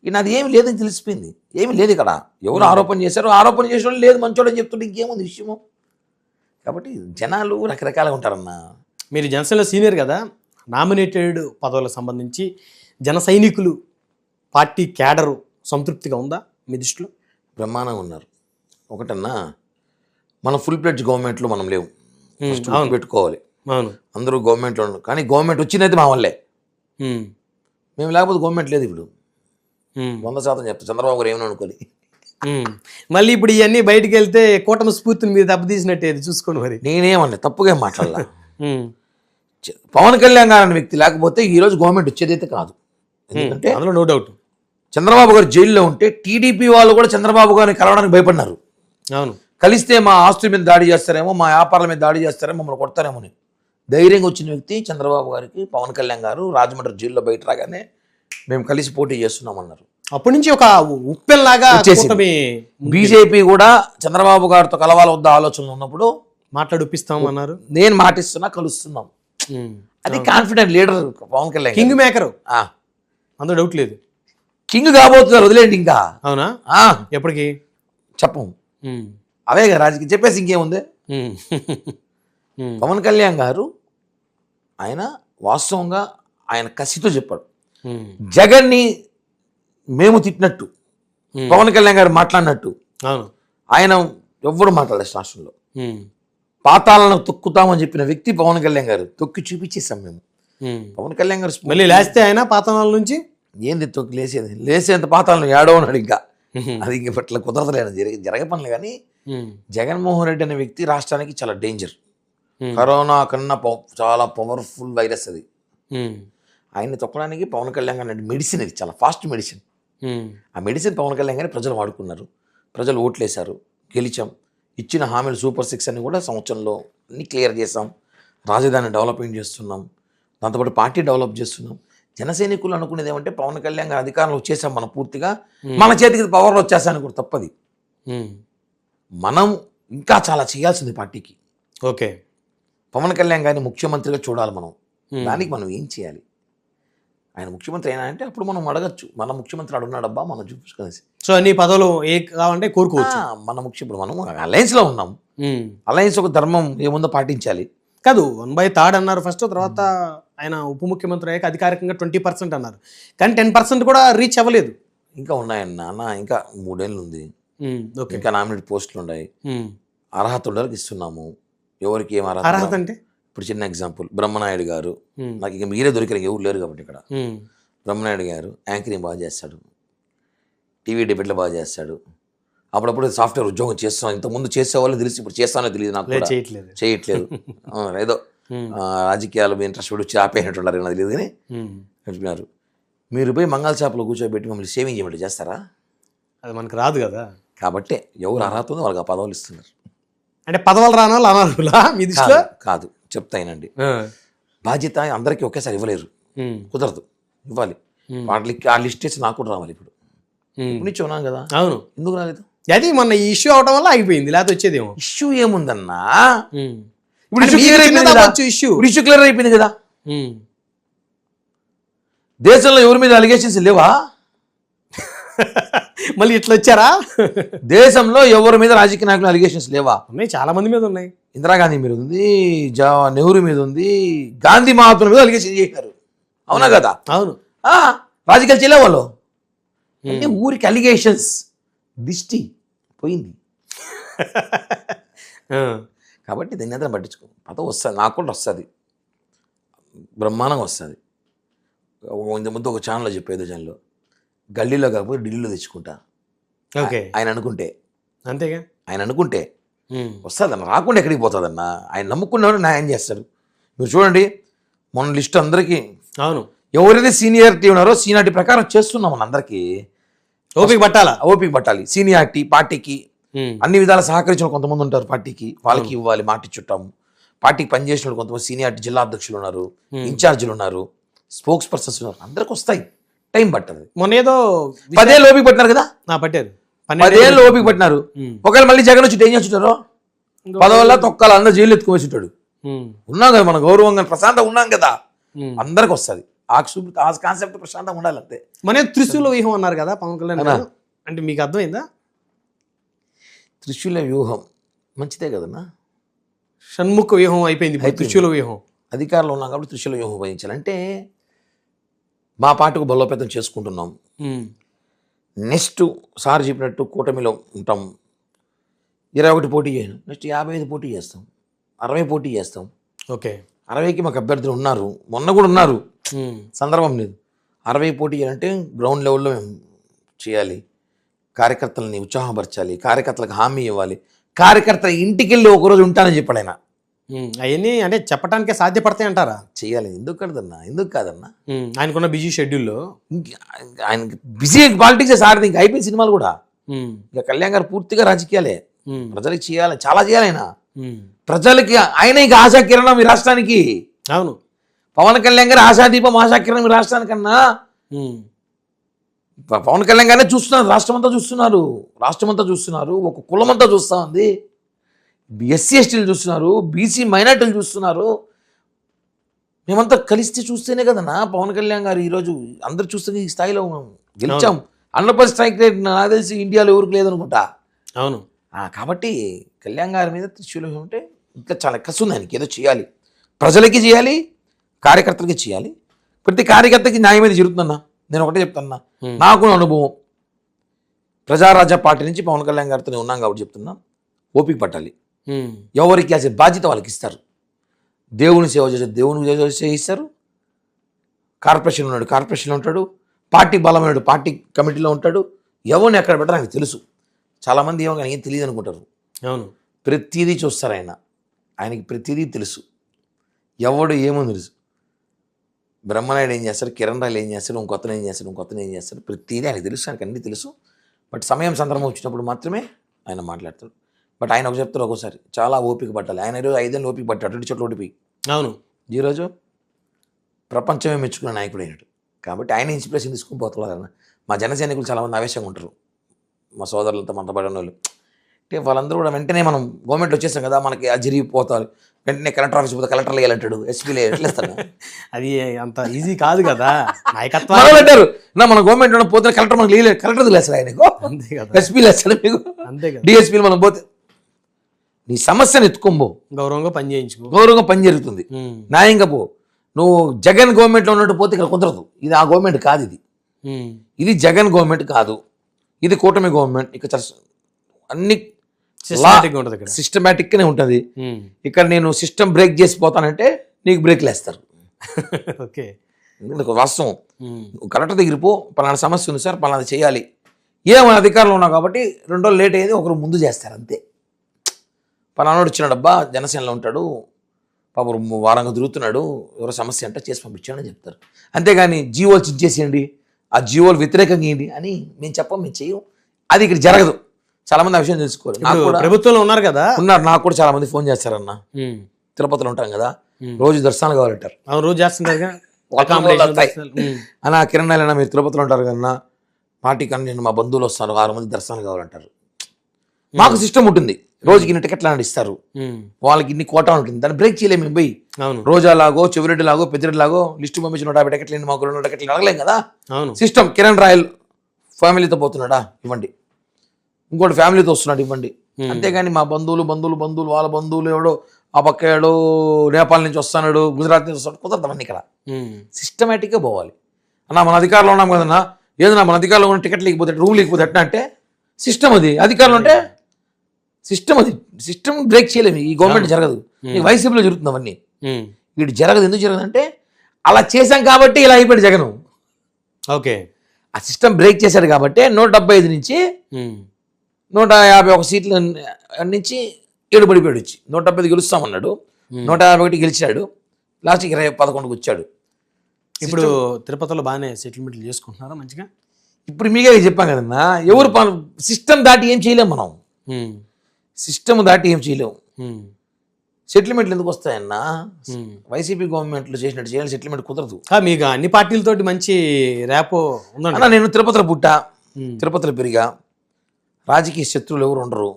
ఇక నాది ఏమి లేదని తెలిసిపోయింది, ఏమి లేదు ఇక్కడ. ఎవరు ఆరోపణ చేశారో ఆరోపణ చేసిన వాళ్ళు లేదు మంచోడని చెప్తుంటే ఇంకేముంది విషయము. కాబట్టి జనాలు రకరకాలుగా ఉంటారన్నా. మీరు జనసేనలో సీనియర్ కదా, నామినేటెడ్ పదవులకు సంబంధించి జన సైనికులు పార్టీ క్యాడరు సంతృప్తిగా ఉందా మీ దృష్టిలో? బ్రహ్మాండంగా ఉన్నారు. ఒకటన్నా, మనం ఫుల్ ప్లెడ్జ్ గవర్నమెంట్లో మనం లేవు, ఫస్ట్ అవును. పెట్టుకోవాలి. అవును. అందరూ గవర్నమెంట్లో ఉన్నారు, కానీ గవర్నమెంట్ వచ్చినది మా వల్లే. ఉమ్, మేము లేకపోతే గవర్నమెంట్ లేదు ఇప్పుడు. ఉమ్, 100% చెప్తా, చంద్రబాబు గారు ఏమని అనుకోని. ఉమ్. మళ్ళీ ఇప్పుడు ఇవన్నీ బయటికి వెళ్తే కూటమి స్ఫూర్తిని మీరు దెబ్బతీసినట్టే, అది చూసుకోండి మరి. నేనేమన్నా తప్పుగా ఏం మాట్లాడాల. ఉమ్, పవన్ కళ్యాణ్ గారు అనే వ్యక్తి లేకపోతే ఈరోజు గవర్నమెంట్ వచ్చేదైతే కాదు. ఎందుకంటే అందులో నో డౌట్. చంద్రబాబు గారు జైల్లో ఉంటే టీడీపీ వాళ్ళు కూడా చంద్రబాబు గారిని కలవడానికి భయపడినారు. అవును. కలిస్తే మా ఆస్తుల మీద దాడి చేస్తారేమో, మా వ్యాపారాల మీద దాడి చేస్తారేమో, మమ్మల్ని కొడతారేమో అని ధైర్యంగా వచ్చిన వ్యక్తి చంద్రబాబు గారికి పవన్ కళ్యాణ్ గారు. రాజమండ్రి జైల్లో బయట రాగానే మేము కలిసి పోటీ చేస్తున్నామన్నారు. అప్పటి నుంచి ఒక ఉప్పెల్లాగా వచ్చేసింది. కూటమి బీజేపీ కూడా చంద్రబాబు గారితో కలవాలి వద్ద ఆలోచనలు ఉన్నప్పుడు మాట్లాడిపిస్తామన్నారు. నేను మాటిస్తున్నా, కలుస్తున్నాం. అది confident leader Pawan Kalyan king maker, ఆ, అందులో డౌట్ లేదు. కింగ్ కాబోతున్నారు, వదిలేండి ఇంకా. అవునా? ఆ, ఎప్పటికి చెప్పం, ఉమ్, అవే కదా రాజకీయం, చెప్పేసి ఇంకేముంది. ఉమ్, ఉమ్, పవన్ కళ్యాణ్ గారు ఆయన వాస్తవంగా ఆయన కసితో చెప్పాడు. ఉమ్, జగన్ని మేము తిట్టినట్టు పవన్ కళ్యాణ్ గారు మాట్లాడినట్టు అవును. ఆయన ఎవ్వడు మాట్లాడలేదు రాష్ట్రంలో. ఉమ్, పాతాలను తొక్కుతామని చెప్పిన వ్యక్తి పవన్ కళ్యాణ్ గారు. తొక్కి చూపించేసాం మేము. ఉమ్. పవన్ కళ్యాణ్ గారు మళ్ళీ లేస్తే ఆయన పాతనాల నుంచి ఏంది తొక్కి లేసేది, లేసేంత పాతాలను ఏడో ఉన్నాడు ఇంకా. ఉమ్, అది ఇంక పట్ల కుదరదలేదు, జరగ పనులు. కానీ ఉమ్, జగన్మోహన్ రెడ్డి అనే వ్యక్తి రాష్ట్రానికి చాలా డేంజర్. ఉమ్, కరోనా కన్నా చాలా పవర్ఫుల్ వైరస్ అది. ఉమ్, ఆయన్ని తొక్కడానికి పవన్ కళ్యాణ్ గారి మెడిసిన్, అది చాలా ఫాస్ట్ మెడిసిన్. ఉమ్, ఆ మెడిసిన్ పవన్ కళ్యాణ్ గారి ప్రజలు వాడుకున్నారు, ప్రజలు ఓట్లేశారు, గెలిచాం. ఇచ్చిన హామీలు సూపర్ 6 అని కూడా సంవత్సరంలో అన్ని క్లియర్ చేసాం. రాజధాని డెవలప్మెంట్ చేస్తున్నాం, దాంతోపాటు పార్టీ డెవలప్ చేస్తున్నాం. జనసైనికులు అనుకునేది ఏమంటే పవన్ కళ్యాణ్ గారి అధికారంలో వచ్చేసాం మనం పూర్తిగా, మన చేతికి పవర్లో వచ్చేసాను కూడా తప్పది. ఉమ్. మనం ఇంకా చాలా చేయాల్సింది పార్టీకి. ఓకే. పవన్ కళ్యాణ్ గారిని ముఖ్యమంత్రిగా చూడాలి మనం. దానికి మనం ఏం చేయాలి? ఆయన ముఖ్యమంత్రి అయినా అంటే అప్పుడు మనం అడగచ్చు, మన ముఖ్యమంత్రి అడుగున్నాడబ్బా మనం చూపించుకునేసి. సో అన్ని పదవులు ఏ కావాలంటే కోరుకోవచ్చు. మన ముఖ్యమంత్రి మనం అలయన్స్లో ఉన్నాం. ఉమ్. అలయన్స్ ఒక ధర్మం ఏముందో పాటించాలి. కాదు, 1/3 అన్నారు ఫస్ట్, తర్వాత ఆయన ఉప ముఖ్యమంత్రి అయ్యాక అధికారికంగా 20% అన్నారు, కానీ 10% కూడా రీచ్ అవ్వలేదు. ఇంకా ఉన్నాయన్న అన్న, ఇంకా 3 ఏళ్ళు ఉంది. ఉమ్, ఓకే. ఇంకా నామినేట్ పోస్టులు ఉన్నాయి. ఉమ్. అర్హత ఉండడానికి ఇస్తున్నాము. ఎవరికి ఏం అర్హత అర్హత అంటే ఇప్పుడు చిన్న ఎగ్జాంపుల్, బ్రహ్మనాయుడు గారు. ఉమ్, నాకు ఇక మీరే దొరికారు, ఎవరు లేరు కాబట్టి ఇక్కడ. ఉమ్, బ్రహ్మనాయుడు గారు యాంకరింగ్ బాగా చేస్తాడు, టీవీ డిబేట్లు బాగా చేస్తాడు. అప్పుడప్పుడు సాఫ్ట్వేర్ ఉద్యోగం చేస్తున్నాం, ఇంతకుముందు చేసేవాళ్ళు తెలిసి ఇప్పుడు చేస్తానో తెలియదు నాకు లేదు, కూడా. చేయట్లేదు. చేయట్లేదు. ఏదో రాజకీయాలు ఇంట్రెస్ట్ వచ్చి ఆపేసినట్టున్నారు, నాకు తెలియదు కానీ ఉమ్. చెప్పినారు. మీరు పోయి మంగళ షాప్లో కూర్చోబెట్టి మమ్మల్ని సేవింగ్ చేయమంటే చేస్తారా? అది మనకు రాదు కదా. కాబట్టి ఎవరు అర్హత ఉందో వాళ్ళకి ఆ పదవులు ఇస్తున్నారు. అంటే పదవులు రాని వాళ్ళు అనర్హులా మీ దృష్టిలో? కాదు చెప్తాయినండి, ఆ. బాధ్యత అందరికీ ఒకేసారి ఇవ్వలేరు, ఉమ్, కుదరదు, ఇవ్వాలి. వాళ్ళకి ఆ లిస్ట్ వేసి నాకు కూడా రావాలి. ఇప్పుడు ఉమ్. ఇప్పుడు నుంచి ఉన్నాం కదా, అవును. ఎందుకు రాలేదు? అది మొన్న ఈ ఇష్యూ అవడం వల్ల ఆగిపోయింది, లేకపోతే వచ్చేదేమో. ఇష్యూ ఏముందన్నా, ఉమ్. ఇప్పుడు అంటే ఇష్యూ మీకు క్లియర్ చిన్నది అయిపోయింది కదా. అవ్వచ్చు ఇష్యూ. ఇప్పుడు ఇష్యూ క్లియర్ అయిపోయింది కదా. ఉమ్. దేశంలో ఎవరి మీద అలిగేషన్స్ లేవా? మళ్ళీ ఇట్లా వచ్చారా? దేశంలో ఎవరి మీద రాజకీయ నాయకులు అలిగేషన్స్ లేవా? ఉన్నాయి, చాలా మంది మీద ఉన్నాయి. ఇందిరాగాంధీ మీద ఉంది, నెహ్రూ మీద ఉంది, గాంధీ మహాత్ముల మీద అలిగేషన్ చేశారు, అవునా కదా? అవును. రాజకీయాలు చేయలే వాళ్ళు, అంటే ఊరికి అలిగేషన్స్, దిష్టి పోయింది. ఆ. కాబట్టి దీన్ని అందరం పట్టించుకో, పదవి వస్తుంది, నాకు కూడా వస్తుంది, బ్రహ్మాండంగా వస్తుంది. ఇంత ముందు ఒక ఛానల్లో చెప్పేది, ఛానల్లో గల్లీలో కాకపోతే ఢిల్లీలో తెచ్చుకుంటా. ఓకే. ఆయన అనుకుంటే, అంతేగా. ఆయన అనుకుంటే ఉమ్. వస్తుందన్న, రాకుండా ఎక్కడికి పోతుందన్న. ఆయన నమ్ముకున్నవాడు న్యాయం చేస్తాడు. మీరు చూడండి, మొన్న లిస్ట్ అందరికీ అవును. ఎవరైతే సీనియారిటీ ఉన్నారో సీనియారిటీ ప్రకారం చేస్తున్నాం మన అందరికీ. ఓపిక పట్టాలా. ఓపిక పట్టాలి. సీనియారిటీ పార్టీకి అన్ని విధాలు సహకరించిన కొంతమంది ఉంటారు, పార్టీకి వాళ్ళకి ఇవ్వాలి, మాట ఇచ్చుంటాము. పార్టీకి పనిచేసిన కొంతమంది సీనియారిటీ జిల్లా అధ్యక్షులు ఉన్నారు, ఇన్ఛార్జీలు ఉన్నారు, స్పోక్స్ పర్సన్స్ ఉన్నారు, అందరికి వస్తాయి, టైం పట్టదు. మొన్న ఏదో 10 ఏళ్ళు ఓపిక పట్టినారు కదా, పట్టారు 10 ఏళ్ళు ఓపిక పట్టినారు. ఒకవేళ మళ్ళీ జగన్ వచ్చి ఏం చేస్తుంటారో పదవల్ల తొక్కాలి, అందరూ జైలు ఎత్తుకువేసి ఉంటాడు. ఉన్నాం కదా మన గౌరవంగా ప్రశాంతంగా ఉన్నాం కదా, అందరికి వస్తుంది. ఆ కాన్సెప్ట్ ప్రశాంతంగా ఉండాలి అంతే. మన త్రిశూల వ్యూహం అన్నారు కదా పవన్ కళ్యాణ్ గారు, అంటే మీకు అర్థమైందా? త్రిశూల వ్యూహం మంచిదే కదన్నా. షణ్ముఖ వ్యూహం అయిపోయింది, త్రిశూల వ్యూహం. అధికారంలో ఉన్నాం కాబట్టి త్రిశూల వ్యూహం ఉపయోగించాలంటే మా పార్టీకు బలోపేతం చేసుకుంటున్నాం. నెక్స్ట్ సార్ చెప్పినట్టు కూటమిలో ఉంటాం. 21 పోటీ చేయను, నెక్స్ట్ 55 పోటీ చేస్తాం, 60 పోటీ చేస్తాం. ఓకే, 60కి మాకు అభ్యర్థులు ఉన్నారు, మొన్న కూడా ఉన్నారు, సందర్భం లేదు. 60 పోటీ చేయాలంటే గ్రౌండ్ లెవెల్లో మేము చేయాలి, కార్యకర్తలని ఉత్సాహపరచాలి, కార్యకర్తలకు హామీ ఇవ్వాలి, కార్యకర్తల ఇంటికి వెళ్ళి ఒకరోజు ఉంటానని చెప్పాడు ఆయన. అవన్నీ అంటే చెప్పడానికే సాధ్యపడతాయి అంటారా? చేయాలి, ఎందుకు కాదన్నా ఆయనకున్న బిజీ షెడ్యూల్లో. ఆయన బిజీ పాలిటిక్స్ సార్, ఇంకా అయిపోయిన సినిమాలు కూడా. ఇంకా కళ్యాణ్ గారు పూర్తిగా రాజకీయాలే, ప్రజలకు చేయాలి, చాలా చేయాలి ఆయన. ప్రజలకి ఆయన ఇక ఆశాకిరణం ఈ రాష్ట్రానికి. అవును, పవన్ కళ్యాణ్ గారు ఆశాదీపం, ఆశాకిరణం ఈ రాష్ట్రానికన్నా. పవన్ కళ్యాణ్ గారినే చూస్తున్నారు, రాష్ట్రమంతా చూస్తున్నారు, ఒక కులమంతా చూస్తా ఉంది, ఎస్సీ ఎస్టీలు చూస్తున్నారు, బీసీ మైనార్టీలు చూస్తున్నారు. మేమంతా కలిసి చూస్తేనే కదన్నా పవన్ కళ్యాణ్ గారు ఈరోజు అందరు చూస్తే ఈ స్థాయిలో గెలిచాం. 100% స్ట్రైక్ రేట్ నాకు తెలిసి ఇండియాలో ఎవరికి లేదనుకుంటా. అవును, కాబట్టి కళ్యాణ్ గారి మీద త్రిశూలం ఉంటే ఇంకా చాలా కసి ఉంది ఆయనకి. ఏదో చేయాలి, ప్రజలకి చేయాలి, కార్యకర్తలకి చేయాలి. ప్రతి కార్యకర్తకి న్యాయం మీద జరుగుతుందన్నా. నేను ఒకటే చెప్తున్నా, నాకు అనుభవం ప్రజారాజ్య పార్టీ నుంచి పవన్ కళ్యాణ్ గారితో ఉన్నాం కాబట్టి చెప్తున్నా, ఓపిక పట్టాలి. ఎవరికి చేసే బాధ్యత వాళ్ళకి ఇస్తారు. దేవుని సేవ చేసే దేవుని చేయిస్తారు. కార్పొరేషన్ ఉన్నాడు, కార్పొరేషన్లో ఉంటాడు. పార్టీ బలమైనడు పార్టీ కమిటీలో ఉంటాడు. ఎవరిని ఎక్కడ పెట్టారు ఆయనకు తెలుసు. చాలామంది ఏమో కానీ ఏం తెలియదు అనుకుంటారు. అవును, ప్రతిదీ చూస్తారు ఆయనకి ప్రతిదీ తెలుసు. ఎవడు ఏమో తెలుసు. బ్రహ్మనాయుడు ఏం చేస్తారు, కిరణ్ రాయలు ఏం చేస్తారు, ఇంకొత్తను ఏం చేస్తారు, ప్రతిదీ ఆయనకు తెలుసు, ఆయనకు అన్నీ తెలుసు. బట్ సమయం సందర్భం వచ్చినప్పుడు మాత్రమే ఆయన మాట్లాడతాడు. బట్ ఆయన ఒక చెప్తారు, ఒక్కోసారి చాలా ఓపిక పట్టాలి. ఆయన ఈరోజు 5 ఏళ్ళు ఓపిక పట్టాడు, 2 చోట్ల ఓడిపోయి. అవును, ఈరోజు ప్రపంచమే మెచ్చుకున్న నాయకుడు అయినట్టు. కాబట్టి ఆయన ఇన్స్పిరేషన్ తీసుకుని పోతున్నారు. మా జన సైనికులు చాలామంది ఆవేశంగా ఉంటారు, మా సోదరులతో మనతో పడిన వాళ్ళు. అంటే వాళ్ళందరూ కూడా వెంటనే మనం గవర్నమెంట్ వచ్చేసాం కదా, మనకి అది జరిగిపోతారు, వెంటనే కలెక్టర్ ఆఫీస్ పోతే కలెక్టర్లు వేయాలంటాడు, ఎస్పీలు ఎట్లేస్తాడు. అది అంత ఈజీ కాదు కదా నాయకత్వం అంటారు. మన గవర్నమెంట్ పోతే కలెక్టర్ మనకు లేదు, కలెక్టర్ లేస్తాడు ఆయనకు, ఎస్పీలు వేస్తాడు మీకు, డిఎస్పీలు మనం పోతే. నీ సమస్యను ఎత్తుకోబో, గౌరవంగా పని చేయించుకో, గౌరవంగా పని జరుగుతుంది, న్యాయంగా పో. నువ్వు జగన్ గవర్నమెంట్లో ఉన్నట్టు పోతే ఇక్కడ కుదరదు. ఇది ఆ గవర్నమెంట్ కాదు, ఇది జగన్ గవర్నమెంట్ కాదు, ఇది కూటమి గవర్నమెంట్. ఇక్కడ అన్ని సిస్టమేటిక్గానే ఉంటుంది. ఇక్కడ నేను సిస్టమ్ బ్రేక్ చేసిపోతానంటే నీకు బ్రేక్లు వేస్తారు. ఓకే, వాస్తవం. కరెక్ట్ దగ్గర పో, పలానా సమస్య ఉంది సార్, పలానా చేయాలి. మన అధికారంలో ఉన్నావు కాబట్టి 2 రోజులు లేట్ అయ్యేది, ఒకరు ముందు చేస్తారు అంతే. పలానాడు వచ్చినాడబ్బా, జనసేనలో ఉంటాడు, పాపం వారంగా తిరుగుతున్నాడు, ఎవరో సమస్య అంటే చేసి పంపించాడని చెప్తారు. అంతేగాని జీవోలు చించేసేయండి, ఆ జీవోలు వ్యతిరేకంగా ఏంటి అని మేము చెప్పం, మేము చెయ్యం. అది ఇక్కడ జరగదు. చాలా మంది ఆ విషయం తెలుసుకోవాలి. నాకు కూడా ప్రభుత్వంలో ఉన్నారు కదా, నాకు కూడా చాలా మంది ఫోన్ చేస్తారన్న. తిరుపతిలో ఉంటాం కదా, రోజు దర్శనాలు కావాలంటారు. రోజు చేస్తుంటారు అన్న. కిరణ్ రాయలన్నా మీరు తిరుపతిలో ఉంటారు కదన్నా, పార్టీ కానీ నేను మా బంధువులు వస్తారు, 6 మంది దర్శనాలు కావాలంటారు. మాకు సిస్టమ్ ఉంటుంది, రోజుకి ఇన్ని టికెట్లు అని ఇస్తారు, వాళ్ళకి ఇన్ని కోటా ఉంటుంది, దాన్ని బ్రేక్ చేయలేము మేము పోయి. రోజాలాగో, చెవిరెడ్డిలాగో, పెద్దిరెడ్డిలాగో లిస్టు పంపించి 150 టికెట్లు, మాకు 200 టికెట్లు అడగలేం కదా. సిస్టమ్. కిరణ్ రాయల్ ఫ్యామిలీతో పోతున్నాడా, ఇవ్వండి. ఇంకోటి ఫ్యామిలీతో వస్తున్నాడు, ఇవ్వండి. అంతేగాని మా బంధువులు వాళ్ళ బంధువులు ఎవడో ఆ పక్క ఏడో నేపాల్ నుంచి వస్తున్నాడు, గుజరాత్ నుంచి వస్తాడు, కుదరదామని. ఇక్కడ సిస్టమేటిక్గా పోవాలి అన్న. మన అధికారంలో ఉన్నాం కదన్నా, ఏదన్నా మన అధికారంలో ఉన్న టికెట్ లేకపోతే, రూమ్ లేకపోతే ఎట్లా అంటే సిస్టమ్ అది. అధికారంలో ఉంటే సిస్టమ్ అది, సిస్టమ్ బ్రేక్ చేయలేము. ఈ గవర్నమెంట్ జరగదు, ఈ వైసీపీలో జరుగుతుంది అవన్నీ. వీడు జరగదు. ఎందుకు జరగదు అంటే అలా చేశాం కాబట్టి ఇలా అయిపోయాడు జగన్. ఓకే, ఆ సిస్టమ్ బ్రేక్ చేశాడు కాబట్టి 175 నుంచి 151 సీట్ల నుంచి 7 పడిపోయాడు. వచ్చి 175 గెలుస్తామన్నాడు, 151 గెలిచాడు, లాస్ట్కి 11కి వచ్చాడు. ఇప్పుడు తిరుపతిలో బాగానే సెటిల్మెంట్లు చేసుకుంటున్నారా మంచిగా? ఇప్పుడు మీకే చెప్పాం కదన్నా, ఎవరు సిస్టమ్ దాటి ఏం చేయలేం మనం. సిస్టమ్ దాటి ఏం చేయలేము. సెటిల్మెంట్లు ఎందుకు వస్తాయన్నా? వైసీపీ గవర్నమెంట్లో చేసినట్టు చేయాలి, సెటిల్మెంట్ కుదరదు. మీకు అన్ని పార్టీలతోటి మంచి ర్యాపో ఉందండి. అన్న నేను తిరుపతిలో పుట్టా, తిరుపతిలో పెరిగా. రాజకీయ శత్రువులు ఎవరు ఉండరు,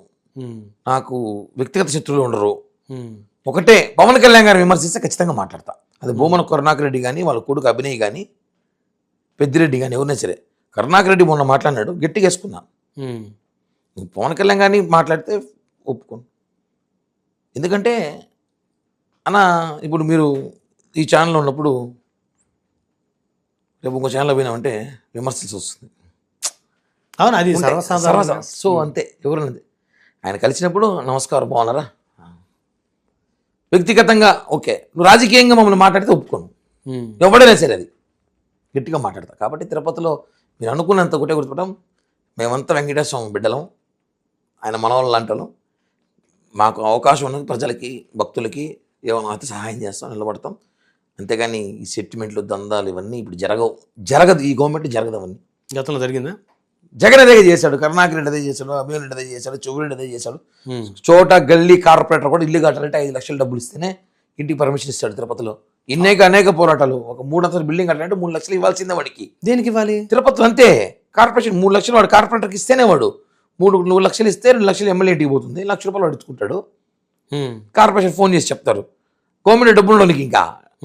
నాకు వ్యక్తిగత శత్రువులు ఉండరు. ఒకటే, పవన్ కళ్యాణ్ గారిని విమర్శిస్తే ఖచ్చితంగా మాట్లాడతా. అది భూమన కరుణాకర్ రెడ్డి కానీ, వాళ్ళ కొడుకు అభినయ్ కానీ, పెద్దిరెడ్డి కానీ, ఎవరైనా సరే. కరుణాకర్ రెడ్డి మొన్న మాట్లాడినాడు, గట్టిగా వేసుకున్నాను. నువ్వు పవన్ కళ్యాణ్ గారిని మాట్లాడితే ఒప్పుకోను. ఎందుకంటే అన్న ఇప్పుడు మీరు ఈ ఛానల్లో ఉన్నప్పుడు రేపు ఇంకో ఛానల్లో పోయినామంటే విమర్శించి వస్తుంది. అవును, అది సర్వసాధారణ. సో అంతే, ఎవరన్నది ఆయన కలిసినప్పుడు నమస్కారం బాగున్నారా, వ్యక్తిగతంగా ఓకే. నువ్వు రాజకీయంగా మమ్మల్ని మాట్లాడితే ఒప్పుకోను, ఎవడైనా సరే అది గట్టిగా మాట్లాడతా. కాబట్టి తిరుపతిలో మీరు అనుకున్నంత ఒకటే గుర్తుపడటం, మేమంతా వెంకటేశ్వర స్వామి బిడ్డలం, ఆయన మనవాళ్ళ లాంటి. మాకు అవకాశం ఉన్నది ప్రజలకి, భక్తులకి ఏమైనా అయితే సహాయం చేస్తాం, నిలబడతాం. అంతేగాని ఈ సెటిల్మెంట్లు, దందాలు ఇవన్నీ ఇప్పుడు జరగదు. ఈ గవర్నమెంట్ జరగదు. అవన్నీ గతంలో జరిగిందా? జగన్ అదే చేశాడు, కరుణాకర్ రెడ్డి అదే చేశాడు, అభిమన్యు రెడ్డి అదే చేశాడు, చెవిరెడ్డి అదే చేశాడు. చోట గల్లీ కార్పొరేటర్ కూడా ఇల్లు కట్టాలంటే 5 లక్షలు డబ్బులు ఇస్తేనే ఇంటికి పర్మిషన్ ఇస్తాడు. తిరుపతిలో అనేక పోరాటాలు. ఒక 3 అంతస్తుల బిల్డింగ్ కట్టాలంటే 3 లక్షలు ఇవ్వాల్సిందే వాడికి. దేనికి ఇవ్వాలి? తిరుపతిలో అంతే, కార్పొరేషన్ 3 లక్షలు వాడు కార్పొరేటర్కి ఇస్తేనే వాడు 3 లక్షలు ఇస్తే 2 లక్షలు ఎమ్మెల్యే ఇంటికి పోతుంది, 1 లక్ష రూపాయలు అడుచుకుంటాడు. కార్పొరేషన్ ఫోన్ చేసి చెప్తారు, గవర్నమెంట్ డబ్బులు ఉండడానికి. ఇంకా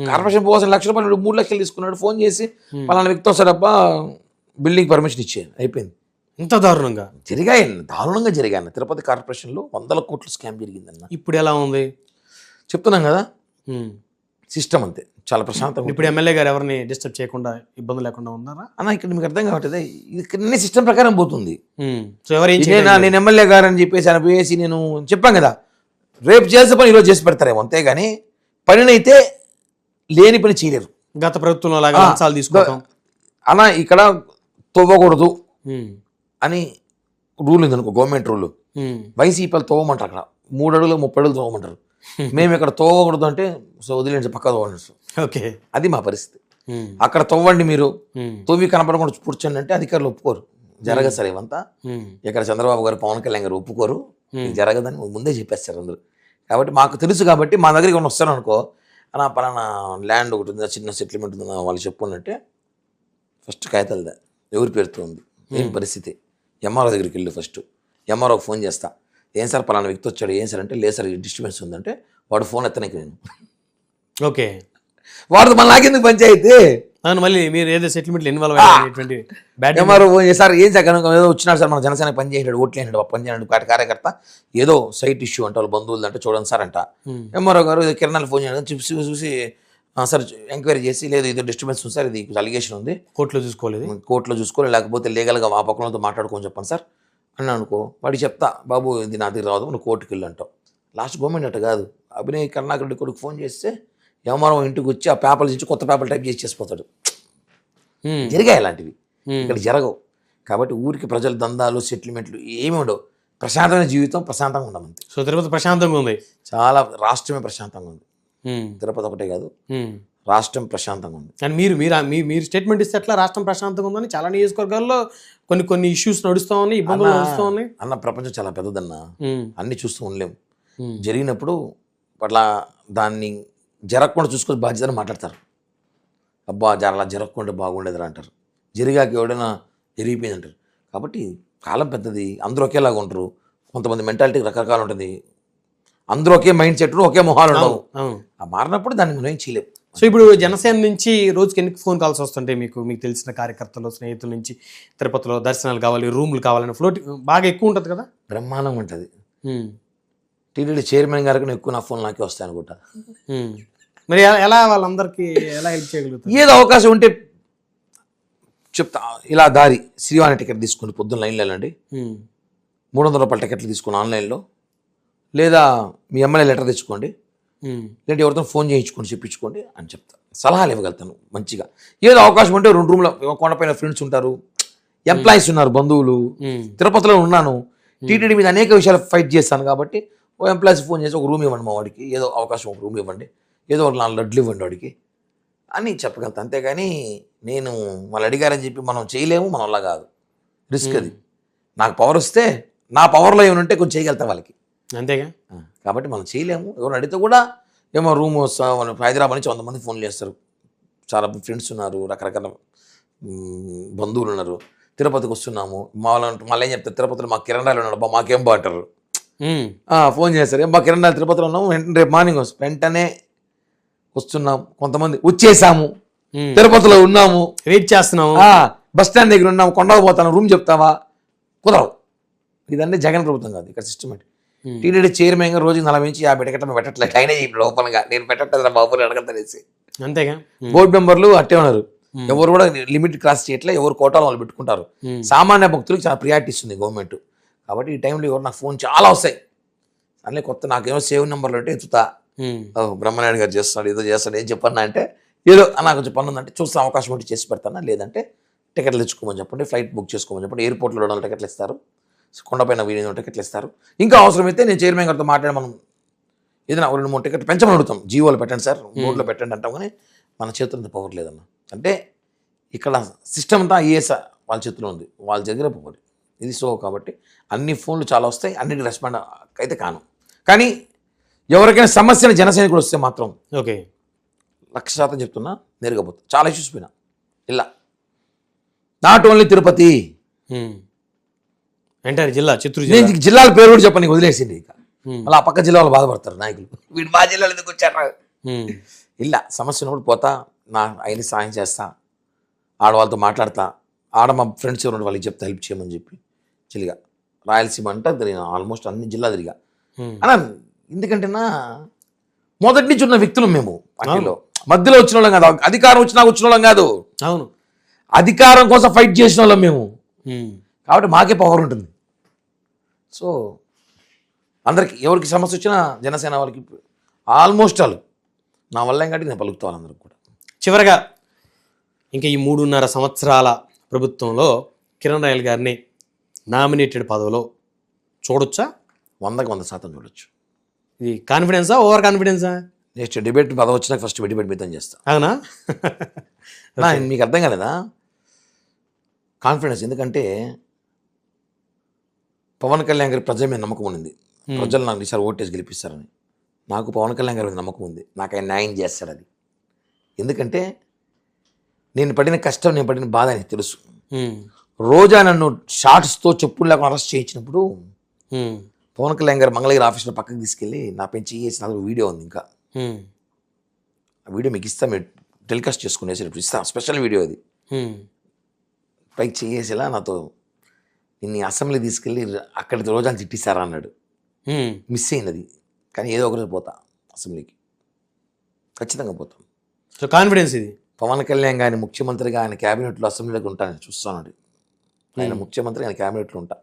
కార్పొరేషన్ పోవాల్సిన 1 లక్ష రూపాయలు 3 లక్షలు తీసుకున్నాడు, ఫోన్ చేసి పలానా వ్యక్తి వస్తాడబ్బా బిల్డింగ్ పర్మిషన్ ఇచ్చేది, అయిపోయింది. ఇంత దారుణంగా జరిగాయి తిరుపతి కార్పొరేషన్లో 100 కోట్ల స్కామ్ జరిగిందన్న. ఇప్పుడు ఎలా ఉంది చెప్తున్నాం కదా, సిస్టమ్ అంతే, చాలా ప్రశాంతంగా. ఇప్పుడు ఎమ్మెల్యే గారు ఎవరిని డిస్టర్బ్ చేయకుండా, ఇబ్బంది లేకుండా ఉన్నారా అన్న? ఇక్కడ మీకు అర్థం కావట్లేదు, ఇది సిస్టమ్ ప్రకారం పోతుంది. సో ఎవరేం నేను ఎమ్మెల్యే గారు అని చెప్పేసి ఆయన పోయేసి నేను చెప్పాం కదా, రేపు చేసే పని ఈరోజు చేసి పెడతారేమో, అంతేగాని పనినైతే లేని పని చేయలేరు. గత ప్రభుత్వంలో లాగా లంచాలు తీసుకోవడం అన్న, ఇక్కడ తవ్వకూడదు అని రూల్ ఉంది అనుకో, గవర్నమెంట్ రూల్. వైసీపీలు తవ్వమంటారు, అక్కడ 3 అడుగులు 30 అడుగులు తవ్వమంటారు. మేము ఇక్కడ తవ్వకూడదు అంటే సో వదిలేండి, పక్క తవ్వండి. ఓకే, అది మా పరిస్థితి. అక్కడ తవ్వండి, మీరు తవ్వి కనపడకుండా కూర్చోండి అంటే అధికారులు ఒప్పుకోరు, జరగదు సార్ ఇవంతా. ఇక్కడ చంద్రబాబు గారు, పవన్ కళ్యాణ్ గారు ఒప్పుకోరు, జరగదని ముందే చెప్పేస్తారు అందరూ. కాబట్టి మాకు తెలుసు, కాబట్టి మా దగ్గరికి వస్తారు అనుకో, అన్న పలానా ల్యాండ్ ఒకటి ఉందా, చిన్న సెటిల్మెంట్ ఉందా, వాళ్ళు చెప్పుకున్నట్టే ఫస్ట్ కాగితాలదా ఎవరి పేరుతో ఉంది, ఏం పరిస్థితి, ఎంఆర్ఓ దగ్గరికి వెళ్ళి ఫస్ట్ ఎంఆర్ఓకి ఫోన్ చేస్తా, ఏం సార్ పలానా వ్యక్తి వచ్చాడు, ఏం సార్ అంటే లేదు సార్ డిస్టర్బెన్స్ ఉందంటే వాడు ఫోన్ ఎత్తనకి నేను. ఓకే, వాడు మళ్ళీ నాకెందుకు పంచాయితీ, మళ్ళీ మీరు ఏదో సెటిల్మెంట్ ఇన్వాల్వ్ ఎంఆర్ఓ ఫోన్ చేస్తారు, ఏం సార్ ఏదో వచ్చినాడు సార్ మన జనసేన పని చేసినాడు, ఓట్లు అయినాడు, పని చేయనాడు కార్యకర్త, ఏదో సైట్ ఇష్యూ అంటే వాళ్ళ బంధువులు అంటే చూడండి సార్ అంట. ఎంఆర్ఓ గారు కిరణాలు ఫోన్ చేయడం చూసి సార్ ఎంక్వైరీ చేసి, లేదు ఇది డిస్టర్బెన్స్ ఉంది సార్, ఇది అలిగేషన్ ఉంది, కోర్టులో చూసుకోలేదు, లేకపోతే లీగల్గా మా పక్కనతో మాట్లాడుకొని చెప్పండి సార్ అని అనుకో. వాడికి చెప్తా, బాబు ఇది నా దగ్గర రాదు, నువ్వు కోర్టుకి వెళ్ళి అంటావు. లాస్ట్ గవర్నమెంట్ అట్ట కాదు, అభినయ్ కరుణాకర్ రెడ్డి కొడుకు ఫోన్ చేస్తే ఎంఆర్ఓ ఇంటికి వచ్చి ఆ పేపర్లు ఇచ్చి కొత్త పేపర్లు టైప్ చేసిపోతాడు. జరిగాయి అలాంటివి, ఇక్కడ జరగవు. కాబట్టి ఊరికి ప్రజల దందాలు, సెటిల్మెంట్లు ఏమి ఉండవు, ప్రశాంతమైన జీవితం, ప్రశాంతంగా ఉండమంతే. సో తిరుపతి ప్రశాంతంగా ఉంది, చాలా రాష్ట్రమే ప్రశాంతంగా ఉంది, తిరుపతి ఒకటే కాదు, రాష్ట్రం ప్రశాంతంగా ఉంది. అండ్ మీరు స్టేట్మెంట్ ఇస్తే ఎట్లా రాష్ట్రం ప్రశాంతంగా ఉందని చాలా నియోజకవర్గాల్లో కొన్ని ఇష్యూస్ నడుస్తూ ఉన్నాయి, ఇబ్బందులు నడుస్తూ ఉన్నాయి. అన్న ప్రపంచం చాలా పెద్దదన్న, అన్ని చూస్తూ ఉండలేము. జరిగినప్పుడు అట్లా దాన్ని జరగకుండా చూసుకొని బాధ్యతను మాట్లాడతారు. అబ్బా అలా జరగకుండా బాగుండేది అంటారు, జరిగాక ఎవడైనా జరిగిపోయింది అంటారు. కాబట్టి కాలం పెద్దది, అందరూ ఒకేలాగా ఉంటారు, కొంతమంది మెంటాలిటీ రకరకాలు ఉంటుంది, అందరూ ఒకే మైండ్ సెట్, ఒకే మొహాలు ఉండవు. ఆ మారినప్పుడు దాన్ని మనం ఏం చేయలేము. సో ఇప్పుడు జనసేన నుంచి రోజుకి ఎన్ని ఫోన్ కాల్స్ వస్తుంటాయి మీకు తెలిసిన కార్యకర్తలు, స్నేహితుల నుంచి? తిరుపతిలో దర్శనాలు కావాలి, రూములు కావాలని ఫ్లోట్ బాగా ఎక్కువ ఉంటుంది కదా? బ్రహ్మాండంగా ఉంటుంది. టీటీడీ చైర్మన్ గారికి ఎక్కువ నా ఫోన్ నాకే వస్తాయి అనుకుంటా. మరి ఎలా వాళ్ళందరికీ ఎలా హెల్ప్ చేయగలుగుతారు? ఏదో అవకాశం ఉంటే చెప్తా, ఇలా దారి శ్రీవాణి టికెట్ తీసుకోండి, పొద్దున్న లైన్లో వెళ్ళండి, 300 రూపాయల టికెట్లు తీసుకుని ఆన్లైన్లో, లేదా మీ ఎమ్మెల్యే లెటర్ తెచ్చుకోండి, లేదంటే ఎవరితో ఫోన్ చేయించుకోండి, చెప్పించుకోండి అని చెప్తా. సలహాలు ఇవ్వగలుగుతాను మంచిగా. ఏదో అవకాశం ఉంటే 2 రూమ్లో, కొండపైన ఫ్రెండ్స్ ఉంటారు, ఎంప్లాయీస్ ఉన్నారు, బంధువులు. తిరుపతిలో ఉన్నాను, టీటీడీ మీద అనేక విషయాలు ఫైట్ చేస్తాను కాబట్టి ఓ ఎంప్లాయీస్ ఫోన్ చేసి ఒక రూమ్ ఇవ్వండి మా వాడికి, ఏదో అవకాశం ఒక రూమ్ ఇవ్వండి, ఏదో ఒక 4 లడ్లు ఇవ్వండి వాడికి, అని చెప్పగలుగుతా. అంతేగాని నేను వాళ్ళు అడిగారని చెప్పి మనం చేయలేము, మన వల్ల కాదు, రిస్క్ అది. నాకు పవర్ వస్తే నా పవర్లో ఏమైనా ఉంటే కొంచెం చేయగలుగుతా వాళ్ళకి. అంతేగా. కాబట్టి మనం చేయలేము. ఎవరు అడిగితే కూడా ఏమో రూమ్ హైదరాబాద్ నుంచి 100 మంది ఫోన్లు చేస్తారు. చాలా ఫ్రెండ్స్ ఉన్నారు, రకరకాల బంధువులు ఉన్నారు. తిరుపతికి వస్తున్నాము, మళ్ళీ ఏం చెప్తారు, తిరుపతిలో మాకు కిరణ్ రాయలు ఉన్నాడు, మాకేం బాగుంటారు. ఫోన్ చేస్తారు, ఏం బా కిరణ్ రాయలు తిరుపతిలో ఉన్నాము, రేపు మార్నింగ్ వెంటనే వస్తున్నాం. కొంతమంది వచ్చేసాము, తిరుపతిలో ఉన్నాము, వెయిట్ చేస్తున్నాము, బస్ స్టాండ్ దగ్గర ఉన్నాము, కొండకు పోతాను, రూమ్ చెప్తావా, కుదరవు. ఇదంటే జగన్ ప్రభుత్వం కాదు, ఇక్కడ సిస్టమేటిక్. టీటీడీ చైర్మన్గా రోజు 40 నుంచి 50 టికెట్లు పెట్టట్లేదు. అయినా లోపలగా నేను పెట్టట్లేదు బాబుని అడగదనేసి. అంతేగా. బోర్డు మెంబర్లు అట్టే ఉన్నారు, ఎవరు కూడా లిమిట్ క్రాస్ చేయట్లే, ఎవరు కోటాలు వాళ్ళు పెట్టుకుంటారు. సామాన్య భక్తులకు చాలా ప్రియారిటీ ఇస్తుంది గవర్నమెంట్. కాబట్టి ఈ టైంలో ఎవరు నాకు ఫోన్ చాలా వస్తాయి. అన్నీ కొత్త నాకేమో సేవ్ నెంబర్లు అంటే ఎత్తుతా, బ్రహ్మనాయుడు గారు చేస్తున్నాడు, ఏదో చేస్తాడు, ఏం చెప్పన్నా అంటే ఏదో నాకు కొంచెం పని ఉందంటే చూస్తే అవకాశం ఉంటే చేసి పెడతానా, లేదంటే టికెట్లు తెచ్చుకోమని చెప్పండి, ఫ్లైట్ బుక్ చేసుకోమని చెప్పండి, ఎయిర్పోర్ట్లో 2 టికెట్లు ఇస్తారు, కొండపైన 2 టికెట్లు ఇస్తారు. ఇంకా అవసరమైతే నేను చైర్మన్ గారితో మాట్లాడి మనం ఏదైనా 2-3 టికెట్లు పెంచమని అడుగుతాం. జీవోలు పెట్టండి సార్, బోర్డులో పెట్టండి అంటాం. కానీ మన చేతుల్లో పవర్ లేదన్న. అంటే ఇక్కడ సిస్టమ్ అంతా ఐఏఎస్ వాళ్ళ చేతిలో ఉంది, వాళ్ళ దగ్గర పవర్ ఇది. సో కాబట్టి అన్ని ఫోన్లు చాలా వస్తాయి, అన్నిటి రెస్పాండ్ అయితే కాను. కానీ ఎవరికైనా సమస్యను జనసైనికుడు వస్తే మాత్రం ఓకే 100% చెప్తున్నా, నేరుగా పోతా. చాలా ఇష్యూస్ పోయినా ఇలా, నాట్ ఓన్లీ తిరుపతి, ఎంటైర్ జిల్లా, చిత్తూరు నేను జిల్లాల పేరు కూడా చెప్పని వదిలేసింది. ఇక మళ్ళీ ఆ పక్క జిల్లా వాళ్ళు బాధపడతారు నాయకులు, వీడు మా జిల్లాలో ఎందుకు వచ్చారా. ఇలా సమస్య ఉన్నప్పుడు పోతా, నా అయిన సాయం చేస్తా, ఆడవాళ్ళతో మాట్లాడతా, ఆడ మా ఫ్రెండ్స్ ఎవరు వాళ్ళకి చెప్తా హెల్ప్ చేయమని చెప్పి. చిలిగా రాయలసీమ అంటే తిరిగిన, ఆల్మోస్ట్ అన్ని జిల్లా తిరిగా అలా. ఎందుకంటేనా మొదటి నుంచి ఉన్న వ్యక్తులు మేము, పార్టీలో మధ్యలో వచ్చిన వాళ్ళం కాదు, అధికారం వచ్చిన వాళ్ళం కాదు. అవును, అధికారం కోసం ఫైట్ చేసిన వాళ్ళం మేము. కాబట్టి మాకే పవర్ ఉంటుంది. సో అందరికి ఎవరికి సమస్య వచ్చినా జనసేన వాళ్ళకి ఆల్మోస్ట్ వాళ్ళు నా వల్ల ఏం కాబట్టి నేను పలుకుతా వాళ్ళందరికీ కూడా. చివరగా ఇంకా ఈ 3.5 సంవత్సరాల ప్రభుత్వంలో కిరణ్ రాయల్ గారిని నామినేటెడ్ పదవిలో చూడొచ్చా? 100% చూడొచ్చు. ఇది కాన్ఫిడెన్సా, ఓవర్ కాన్ఫిడెన్సా? నెక్స్ట్ డిబేట్ పదవి వచ్చినాక ఫస్ట్ డిబేట్ మితం చేస్తా. అవునా? మీకు అర్థం కాలేదా? కాన్ఫిడెన్స్. ఎందుకంటే పవన్ కళ్యాణ్ గారి ప్రజల మీద నమ్మకం ఉంది, ప్రజలు నాకు ఈసారి ఓటేసి గెలిపిస్తారని. నాకు పవన్ కళ్యాణ్ గారి మీద నమ్మకం ఉంది, నాకు ఆయన న్యాయం చేస్తాడు అది. ఎందుకంటే నేను పడిన కష్టం, నేను పడిన బాధ ఆయనకు తెలుసు. రోజా నన్ను షార్ట్స్తో చెప్పులు లేకుండా అరెస్ట్ చేయించినప్పుడు పవన్ కళ్యాణ్ గారు మంగళగిరి ఆఫీస్లో పక్కకి తీసుకెళ్ళి నా పెంచి చేసిన వీడియో ఉంది. ఇంకా ఆ వీడియో మీకు ఇస్తా, మీరు టెలికాస్ట్ చేసుకునేసేటప్పుడు ఇస్తా, స్పెషల్ వీడియో అది. పైకి చేసేలా నాతో నిన్ను అసెంబ్లీ తీసుకెళ్ళి అక్కడి రోజాలు తిట్టిస్తారా అన్నాడు. మిస్ అయినది, కానీ ఏదో ఒకరోజు పోతా అసెంబ్లీకి, ఖచ్చితంగా పోతాం. సో కాన్ఫిడెన్స్ ఇది. పవన్ కళ్యాణ్ గారిని ముఖ్యమంత్రిగా ఆయన క్యాబినెట్లో అసెంబ్లీలోకి ఉంటానని చూస్తాను. ఆయన ముఖ్యమంత్రి, ఆయన క్యాబినెట్లో ఉంటా.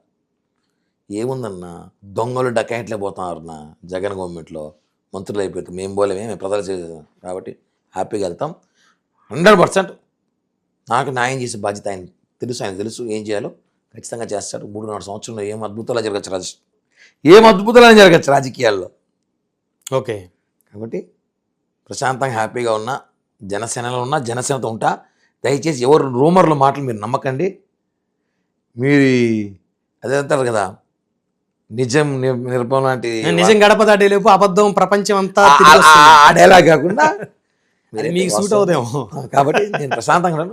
ఏముందన్నా, దొంగలు డకాయిట్లే పోతున్నారు నా జగన్ గవర్నమెంట్లో, మంత్రులు అయిపోతాం, మేము పోలేమే, మేము ప్రజలు చేసాం. కాబట్టి హ్యాపీగా వెళ్తాం. 100% నాకు న్యాయం చేసే బాధ్యత ఆయన తెలుసు, ఆయన తెలుసు ఏం చేయాలో ఖచ్చితంగా చేస్తాడు. 3.5 సంవత్సరంలో ఏం అద్భుతాలు జరగచ్చు రాజకీయాల్లో. ఓకే, కాబట్టి ప్రశాంతంగా హ్యాపీగా ఉన్నా, జనసేనలో ఉన్నా, జనసేనతో ఉంటా. దయచేసి ఎవరు రూమర్ల మాటలు మీరు నమ్మకండి. మీరు అదే అంటారు కదా, నిజం నిర్భం లాంటి, నిజం గడప దాటేలేపు అబద్ధం ప్రపంచం అంతా ఆ డైలాగ్ కాకుండా మీకు సూట్ అవుదేమో. కాబట్టి నేను ప్రశాంతంగా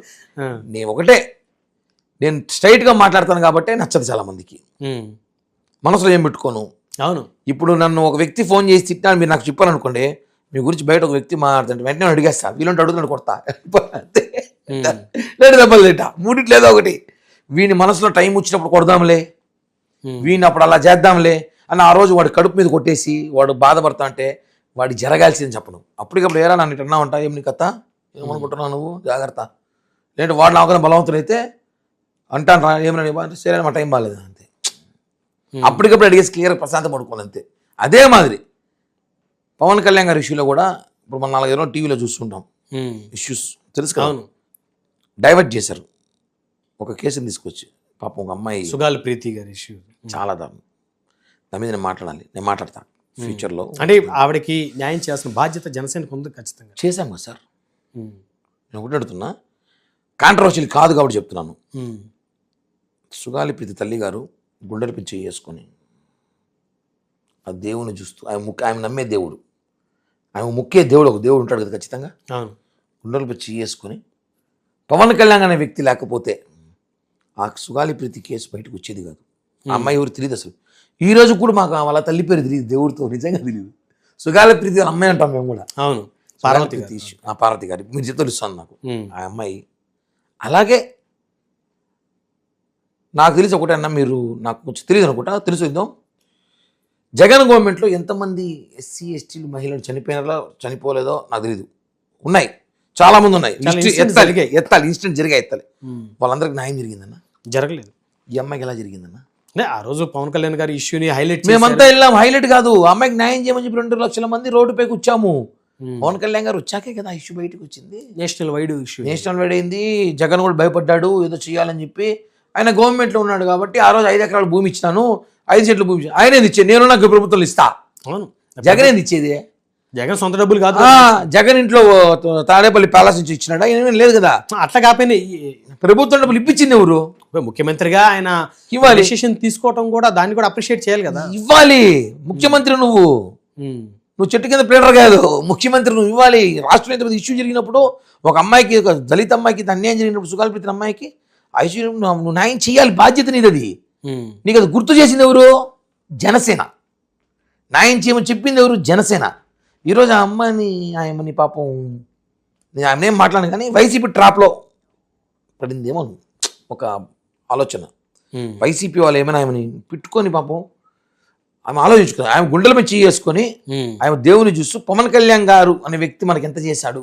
నేను ఒకటే, నేను స్ట్రైట్గా మాట్లాడతాను కాబట్టి నచ్చదు చాలా మందికి. మనసులో ఏం పెట్టుకోను. అవును, ఇప్పుడు నన్ను ఒక వ్యక్తి ఫోన్ చేసి తిట్టాను, మీరు నాకు చెప్పాలనుకోండి, మీ గురించి బయట ఒక వ్యక్తి మాట్లాడుతుంటే వెంటనే అడిగేస్తా, వీళ్ళంటే అడుగుతున్నాడు కొడతా, లేదు దెబ్బలు తింటా, మూడిట్లో ఏదో ఒకటి. వీని మనసులో టైం వచ్చినప్పుడు కొడదాంలే, వీడిని అప్పుడు అలా చేద్దాంలే అని ఆ రోజు వాడి కడుపు మీద కొట్టేసి వాడు బాధపడతా అంటే వాడి జరగాల్సిందని చెప్పను. అప్పటికప్పుడు ఏరా నన్ను ఇట్లా ఉంటా, ఏం నీ కథ, ఏమనుకుంటున్నావు నువ్వు, జాగ్రత్త. లేదంటే వాడు నాకన్నా బలవంతుడైతే అంటాను రా, ఏమన్నా సరే మా టైం బాగాలేదు అంతే. అప్పటికప్పుడు అడిగేసి క్లియర్ ప్రశాంతం పడుకోవాలి అంతే. అదే మాదిరి పవన్ కళ్యాణ్ గారి ఇష్యూలో కూడా ఇప్పుడు మనం 4 రోజులు టీవీలో చూస్తుంటాం, ఇష్యూస్ తెలుసు కదా, డైవర్ట్ చేశారు. ఒక కేసుని తీసుకొచ్చి పాపం ఒక అమ్మాయి, సుగాల్ ప్రీతి గారి ఇష్యూ చాలా దారుణం. దాని మీద నేను మాట్లాడాలి, నేను మాట్లాడతాను ఫ్యూచర్లో. అంటే ఆవిడకి న్యాయం చేయాల్సిన బాధ్యత జనసేనకు ఉంది, ఖచ్చితంగా చేశాం కదా సార్. నేను ఒకటి అడుగుతున్నా, కాంట్రవర్షియల్ కాదు కాబట్టి చెప్తున్నాను. ఉమ్. సుగాలి ప్రీతి తల్లి గారు గుండెలు పిచ్చి చేసుకొని ఆ దేవుని చూస్తూ ఆమె నమ్మే దేవుడు, ఆమె ముఖ్య దేవుడు, ఒక దేవుడు ఉంటాడు కదా ఖచ్చితంగా. అవును. గుండెలు పిచ్చి చేసుకొని పవన్ కళ్యాణ్ అనే వ్యక్తి లేకపోతే ఆ సుగాలి ప్రీతి కేసు బయటకు వచ్చేది కాదు. ఆ అమ్మాయి ఎవరు తెలియదు అసలు. ఈ రోజు కూడా మాకు వాళ్ళ తల్లి పేరు తెలియదు, దేవుడితో నిజంగా తెలియదు. సుగాలి ప్రీతి వాళ్ళ అమ్మాయి అంటాం మేము కూడా. అవును. పార్వతి issue. ఆ పార్వతి గారి మీరు తెలుస్తుంది నాకు. ఉమ్. ఆ అమ్మాయి అలాగే నాకు తెలిసి ఒకటే అన్న, మీరు నాకు కొంచెం తెలియదు అనుకుంటా, తెలుసు ఇద్దాం. జగన్ గవర్నమెంట్లో ఎంతమంది ఎస్సీ ఎస్టీలు మహిళలు చనిపోయినారో చనిపోలేదో నాకు తెలియదు, ఉన్నాయి, చాలా మంది ఉన్నాయి. చాలా History incidents ఎత్తాలి ఇన్సిడెంట్ జరిగాయి, ఎత్తాలి. ఉమ్. వాళ్ళందరికి న్యాయం జరిగిందన్న. జరగలేదు. ఈ అమ్మాయికి ఎలా జరిగిందన్న? అంటే ఆ రోజు పవన్ కళ్యాణ్ గారి ఇష్యూని హైలైట్ మేమంతా వెళ్ళాం, హైలైట్ కాదు, ఆ అమ్మాయికి న్యాయం చేయమని చెప్పి 2 లక్షల మంది రోడ్డుపైకి వచ్చాము. పవన్ కళ్యాణ్ గారు వచ్చాకే కదా ఇష్యూ బయటకు వచ్చింది, national wide issue. National wide అయింది. జగన్ కూడా భయపడ్డాడు ఏదో చేయాలని చెప్పి. ఆయన గవర్నమెంట్లో ఉన్నాడు కాబట్టి ఆ రోజు 5 ఎకరాల భూమి ఇచ్చినాను, 5 సెంట్ల భూమి ఇచ్చాను, ఆయనే ఇచ్చేది, నేను నాకు ప్రభుత్వం ఇస్తా. అవును. జగన్ ఏంది ఇచ్చేది? జగన్ సొంత డబ్బులు కాదు. జగన్ ఇంట్లో తాడేపల్లి ప్యాలెస్ నుంచి ఇచ్చినాడా? ఏమీ లేదు కదా. అట్లా కాకపోయినా ప్రభుత్వం డబ్బులు ఇప్పించింది ఎవరు? ముఖ్యమంత్రిగా ఆయన ఇవ్వాలి. డెసిషన్ తీసుకోవటం కూడా దాన్ని కూడా అప్రిషియేట్ చేయాలి కదా. ఇవ్వాలి. ముఖ్యమంత్రి నువ్వు ఉమ్. నువ్వు చెట్టు కింద ప్లేడర్ కాదు, ముఖ్యమంత్రి నువ్వు ఇవ్వాలి. రాష్ట్రంలో ఇంతమంది ఇష్యూ జరిగినప్పుడు ఒక అమ్మాయికి, ఒక దళిత అమ్మాయికి అన్యాయం జరిగినప్పుడు, సుగాలి ప్రీతి అమ్మాయికి ఆ ఇష్యూ నువ్వు న్యాయం చేయాలి, బాధ్యత నీది అది. ఉమ్. నీకు అది గుర్తు చేసింది ఎవరు? జనసేన. న్యాయం చేయమని చెప్పింది ఎవరు? జనసేన. ఈరోజు ఆ ఆయమ్మని పాపం నేను ఆమె ఏం మాట్లాడాను కానీ వైసీపీ ట్రాప్లో పడిందేమో ఒక ఆలోచన. ఉమ్. వైసీపీ వాళ్ళు ఏమైనా ఆమెని పెట్టుకొని పాపం ఆమె ఆలోచించుకుని, ఆమె గుండెల మీద చేసుకొని ఉమ్. ఆమె దేవుని చూస్తూ పవన్ కళ్యాణ్ గారు అనే వ్యక్తి మనకి ఎంత చేశాడు,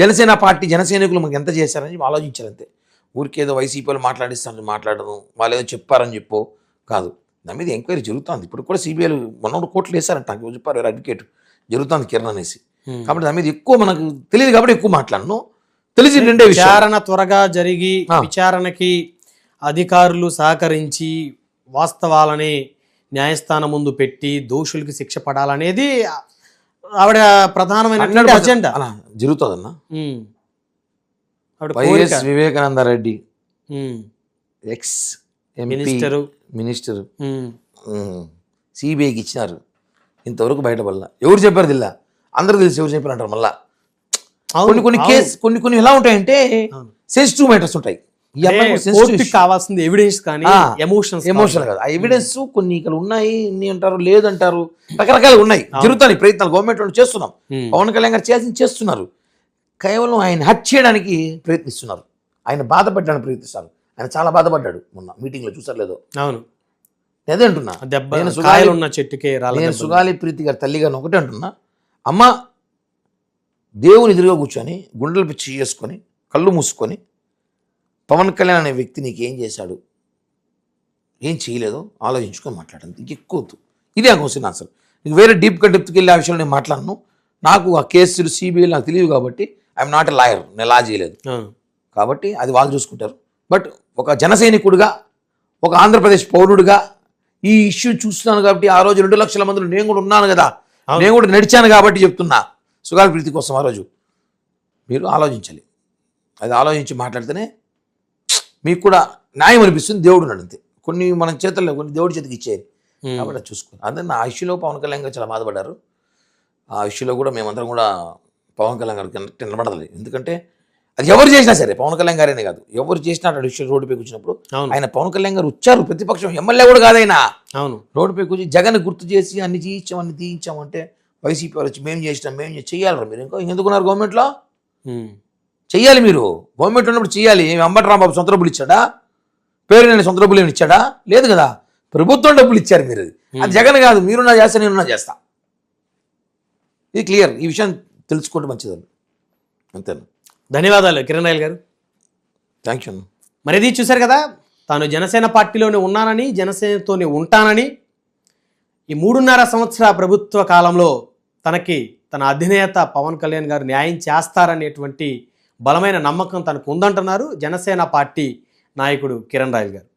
జనసేన పార్టీ జనసైనికులు మనకి ఎంత చేశారని ఆలోచించారు అంతే. ఊరికేదో వైసీపీ వాళ్ళు మాట్లాడిస్తారని మాట్లాడడం, వాళ్ళు ఏదో చెప్పారని చెప్పో కాదు. దాని మీద ఎంక్వైరీ జరుగుతుంది. ఇప్పుడు కూడా సిబిఐలు 100 కోట్లు వేశారంట, చెప్పారు అడ్వకేట్, జరుగుతుంది కిరణ్ అనేసి. కాబట్టి దాని మీద ఎక్కువ మనకు తెలియదు కాబట్టి ఎక్కువ మాట్లాడను. తెలిసి 2 విషయాలు. విచారణ త్వరగా జరిగి విచారణకి అధికారులు సహకరించి వాస్తవాలని న్యాయస్థానం ముందు పెట్టి దోషులకి శిక్ష పడాలనేది ఆవిడ ప్రధానమైన అజెండా. అలా జరుగుతుందన్న. ఉమ్. ఆవిడ వైఎస్ వివేకానంద రెడ్డి ఉమ్. Ex minister. మినిస్టర్ ఉమ్. సిబిఐకి ఇచ్చినారు, ఇంతవరకు బయటపడలా. ఎవరు చెప్పారు దిల్లా? అందరూ తెలిసి ఎవరు చెప్పారు అంటారు. మళ్ళా అవును, కొన్ని అవును. కేసు కొన్ని ఎలా ఉంటాయంటే అవును. సెన్సిటివ్ మ్యాటర్స్ ఉంటాయి. ఈ అమ్మాయి కూడా sensitive కోర్టుకి issue. కావాల్సింది ఎవిడెన్స్ కానీ ఎమోషన్స్ ఎమోషనల్ కాదు. ఆ ఎవిడెన్స్ కొన్ని ఇక్కడ ఉన్నాయి, ఇన్ని అంటారు, లేదంటారు, రకరకాలు ఉన్నాయి. జరుగుతాయి ప్రయత్నాలు, గవర్నమెంట్ వాళ్ళు చేస్తున్నాం. పవన్ కళ్యాణ్ గారు చేయాల్సింది చేస్తున్నారు. కేవలం ఆయన హత్య చేయడానికి ప్రయత్నిస్తున్నారు, ఆయన బాధపడడానికి ప్రయత్నిస్తారు. ఆయన చాలా బాధపడ్డాడు మొన్న మీటింగ్లో, చూసారు లేదో. అవును. అదే అంటున్నా, దెబ్బ నేను కాయలు ఉన్న చెట్టుకే నేను సుగాలి ప్రీతి గారి తల్లి గారిని ఒకటే అంటున్నా, అమ్మ దేవుని ఎదురుగా కూర్చొని గుండెలు పిచ్చి చేసుకొని కళ్ళు మూసుకొని పవన్ కళ్యాణ్ అనే వ్యక్తి నీకు ఏం చేశాడు, ఏం చేయలేదో ఆలోచించుకొని మాట్లాడండి, ఇంకెక్కువ వద్దు. ఇదే క్వశ్చన్ ఆన్సర్. నీకు వేరే డీప్గా డెప్త్కి వెళ్ళే ఆ విషయంలో నేను మాట్లాడను. నాకు ఆ కేసులు సిబిఐ నాకు తెలియదు కాబట్టి ఐఎమ్ నాట్ ఎ లాయర్, నేను లా చేయలేదు కాబట్టి అది వాళ్ళు చూసుకుంటారు. బట్ ఒక జనసైనికుడిగా, ఒక ఆంధ్రప్రదేశ్ పౌరుడిగా ఈ ఇష్యూ చూస్తున్నాను కాబట్టి, ఆ రోజు 2 లక్షల మందిలో నేను కూడా ఉన్నాను కదా, నేను కూడా నడిచాను కాబట్టి చెప్తున్నా. సుగాలి ప్రీతి కోసం ఆ రోజు మీరు ఆలోచించాలి. అది ఆలోచించి మాట్లాడితేనే మీకు కూడా న్యాయం అనిపిస్తుంది. దేవుడు ఉన్నాడు అంతే. కొన్ని మన చేతుల్లో, కొన్ని దేవుడి చేతికి ఇచ్చేది కాబట్టి అది చూసుకో. అదే నా ఇష్యూలో పవన్ కళ్యాణ్ గారు చాలా బాధపడ్డారు. ఆ ఇష్యూలో కూడా మేమందరం కూడా పవన్ కళ్యాణ్ గారికి నిలబడాలి. ఎందుకంటే అది ఎవరు చేసినా సరే, పవన్ కళ్యాణ్ గారేనే కాదు, ఎవరు చేసినా అటు విషయం రోడ్డుపై కూర్చున్నప్పుడు ఆయన పవన్ కళ్యాణ్ గారు వచ్చారు, ప్రతిపక్షం ఎమ్మెల్యే కూడా కాదైనా, అవును, రోడ్డుపై కూర్చి జగన్ గుర్తు చేసి అన్ని చేయించాం, అన్ని తీయించామంటే వైసీపీ వాళ్ళు వచ్చి మేము చేసినాం, మేము చెయ్యాలి. మీరు ఇంకా ఎందుకున్నారు గవర్నమెంట్లో? చెయ్యాలి. మీరు గవర్నమెంట్ ఉన్నప్పుడు చెయ్యాలి. ఏమి అంబటి రాంబాబు సొంత డబ్బులు ఇచ్చాడా? పేరు నేను సొంత డబ్బులు ఏమి ఇచ్చాడా? లేదు కదా, ప్రభుత్వం డబ్బులు ఇచ్చారు మీరు. అది జగన్ కాదు, మీరున్నా చేస్తా, నేనున్నా చేస్తా. ఇది క్లియర్. ఈ విషయం తెలుసుకోవడం మంచిదండి. అంతేనా? ధన్యవాదాలు కిరణ్ రాయల్ గారు. Thank you. మరి ఇది చూశారు కదా, తాను జనసేన పార్టీలోనే ఉన్నానని, జనసేనతోనే ఉంటానని, ఈ 3.5 సంవత్సరాల ప్రభుత్వ కాలంలో తనకి తన అధినేత పవన్ కళ్యాణ్ గారు న్యాయం చేస్తారనేటువంటి బలమైన నమ్మకం తనకు ఉందంటున్నారు జనసేన పార్టీ నాయకుడు కిరణ్ రాయల్ గారు.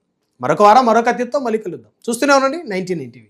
మరొక వారం మరొక అతిథితో మళ్ళీ కలుద్దాం. చూస్తూనే ఉండండి 19 టీవీ.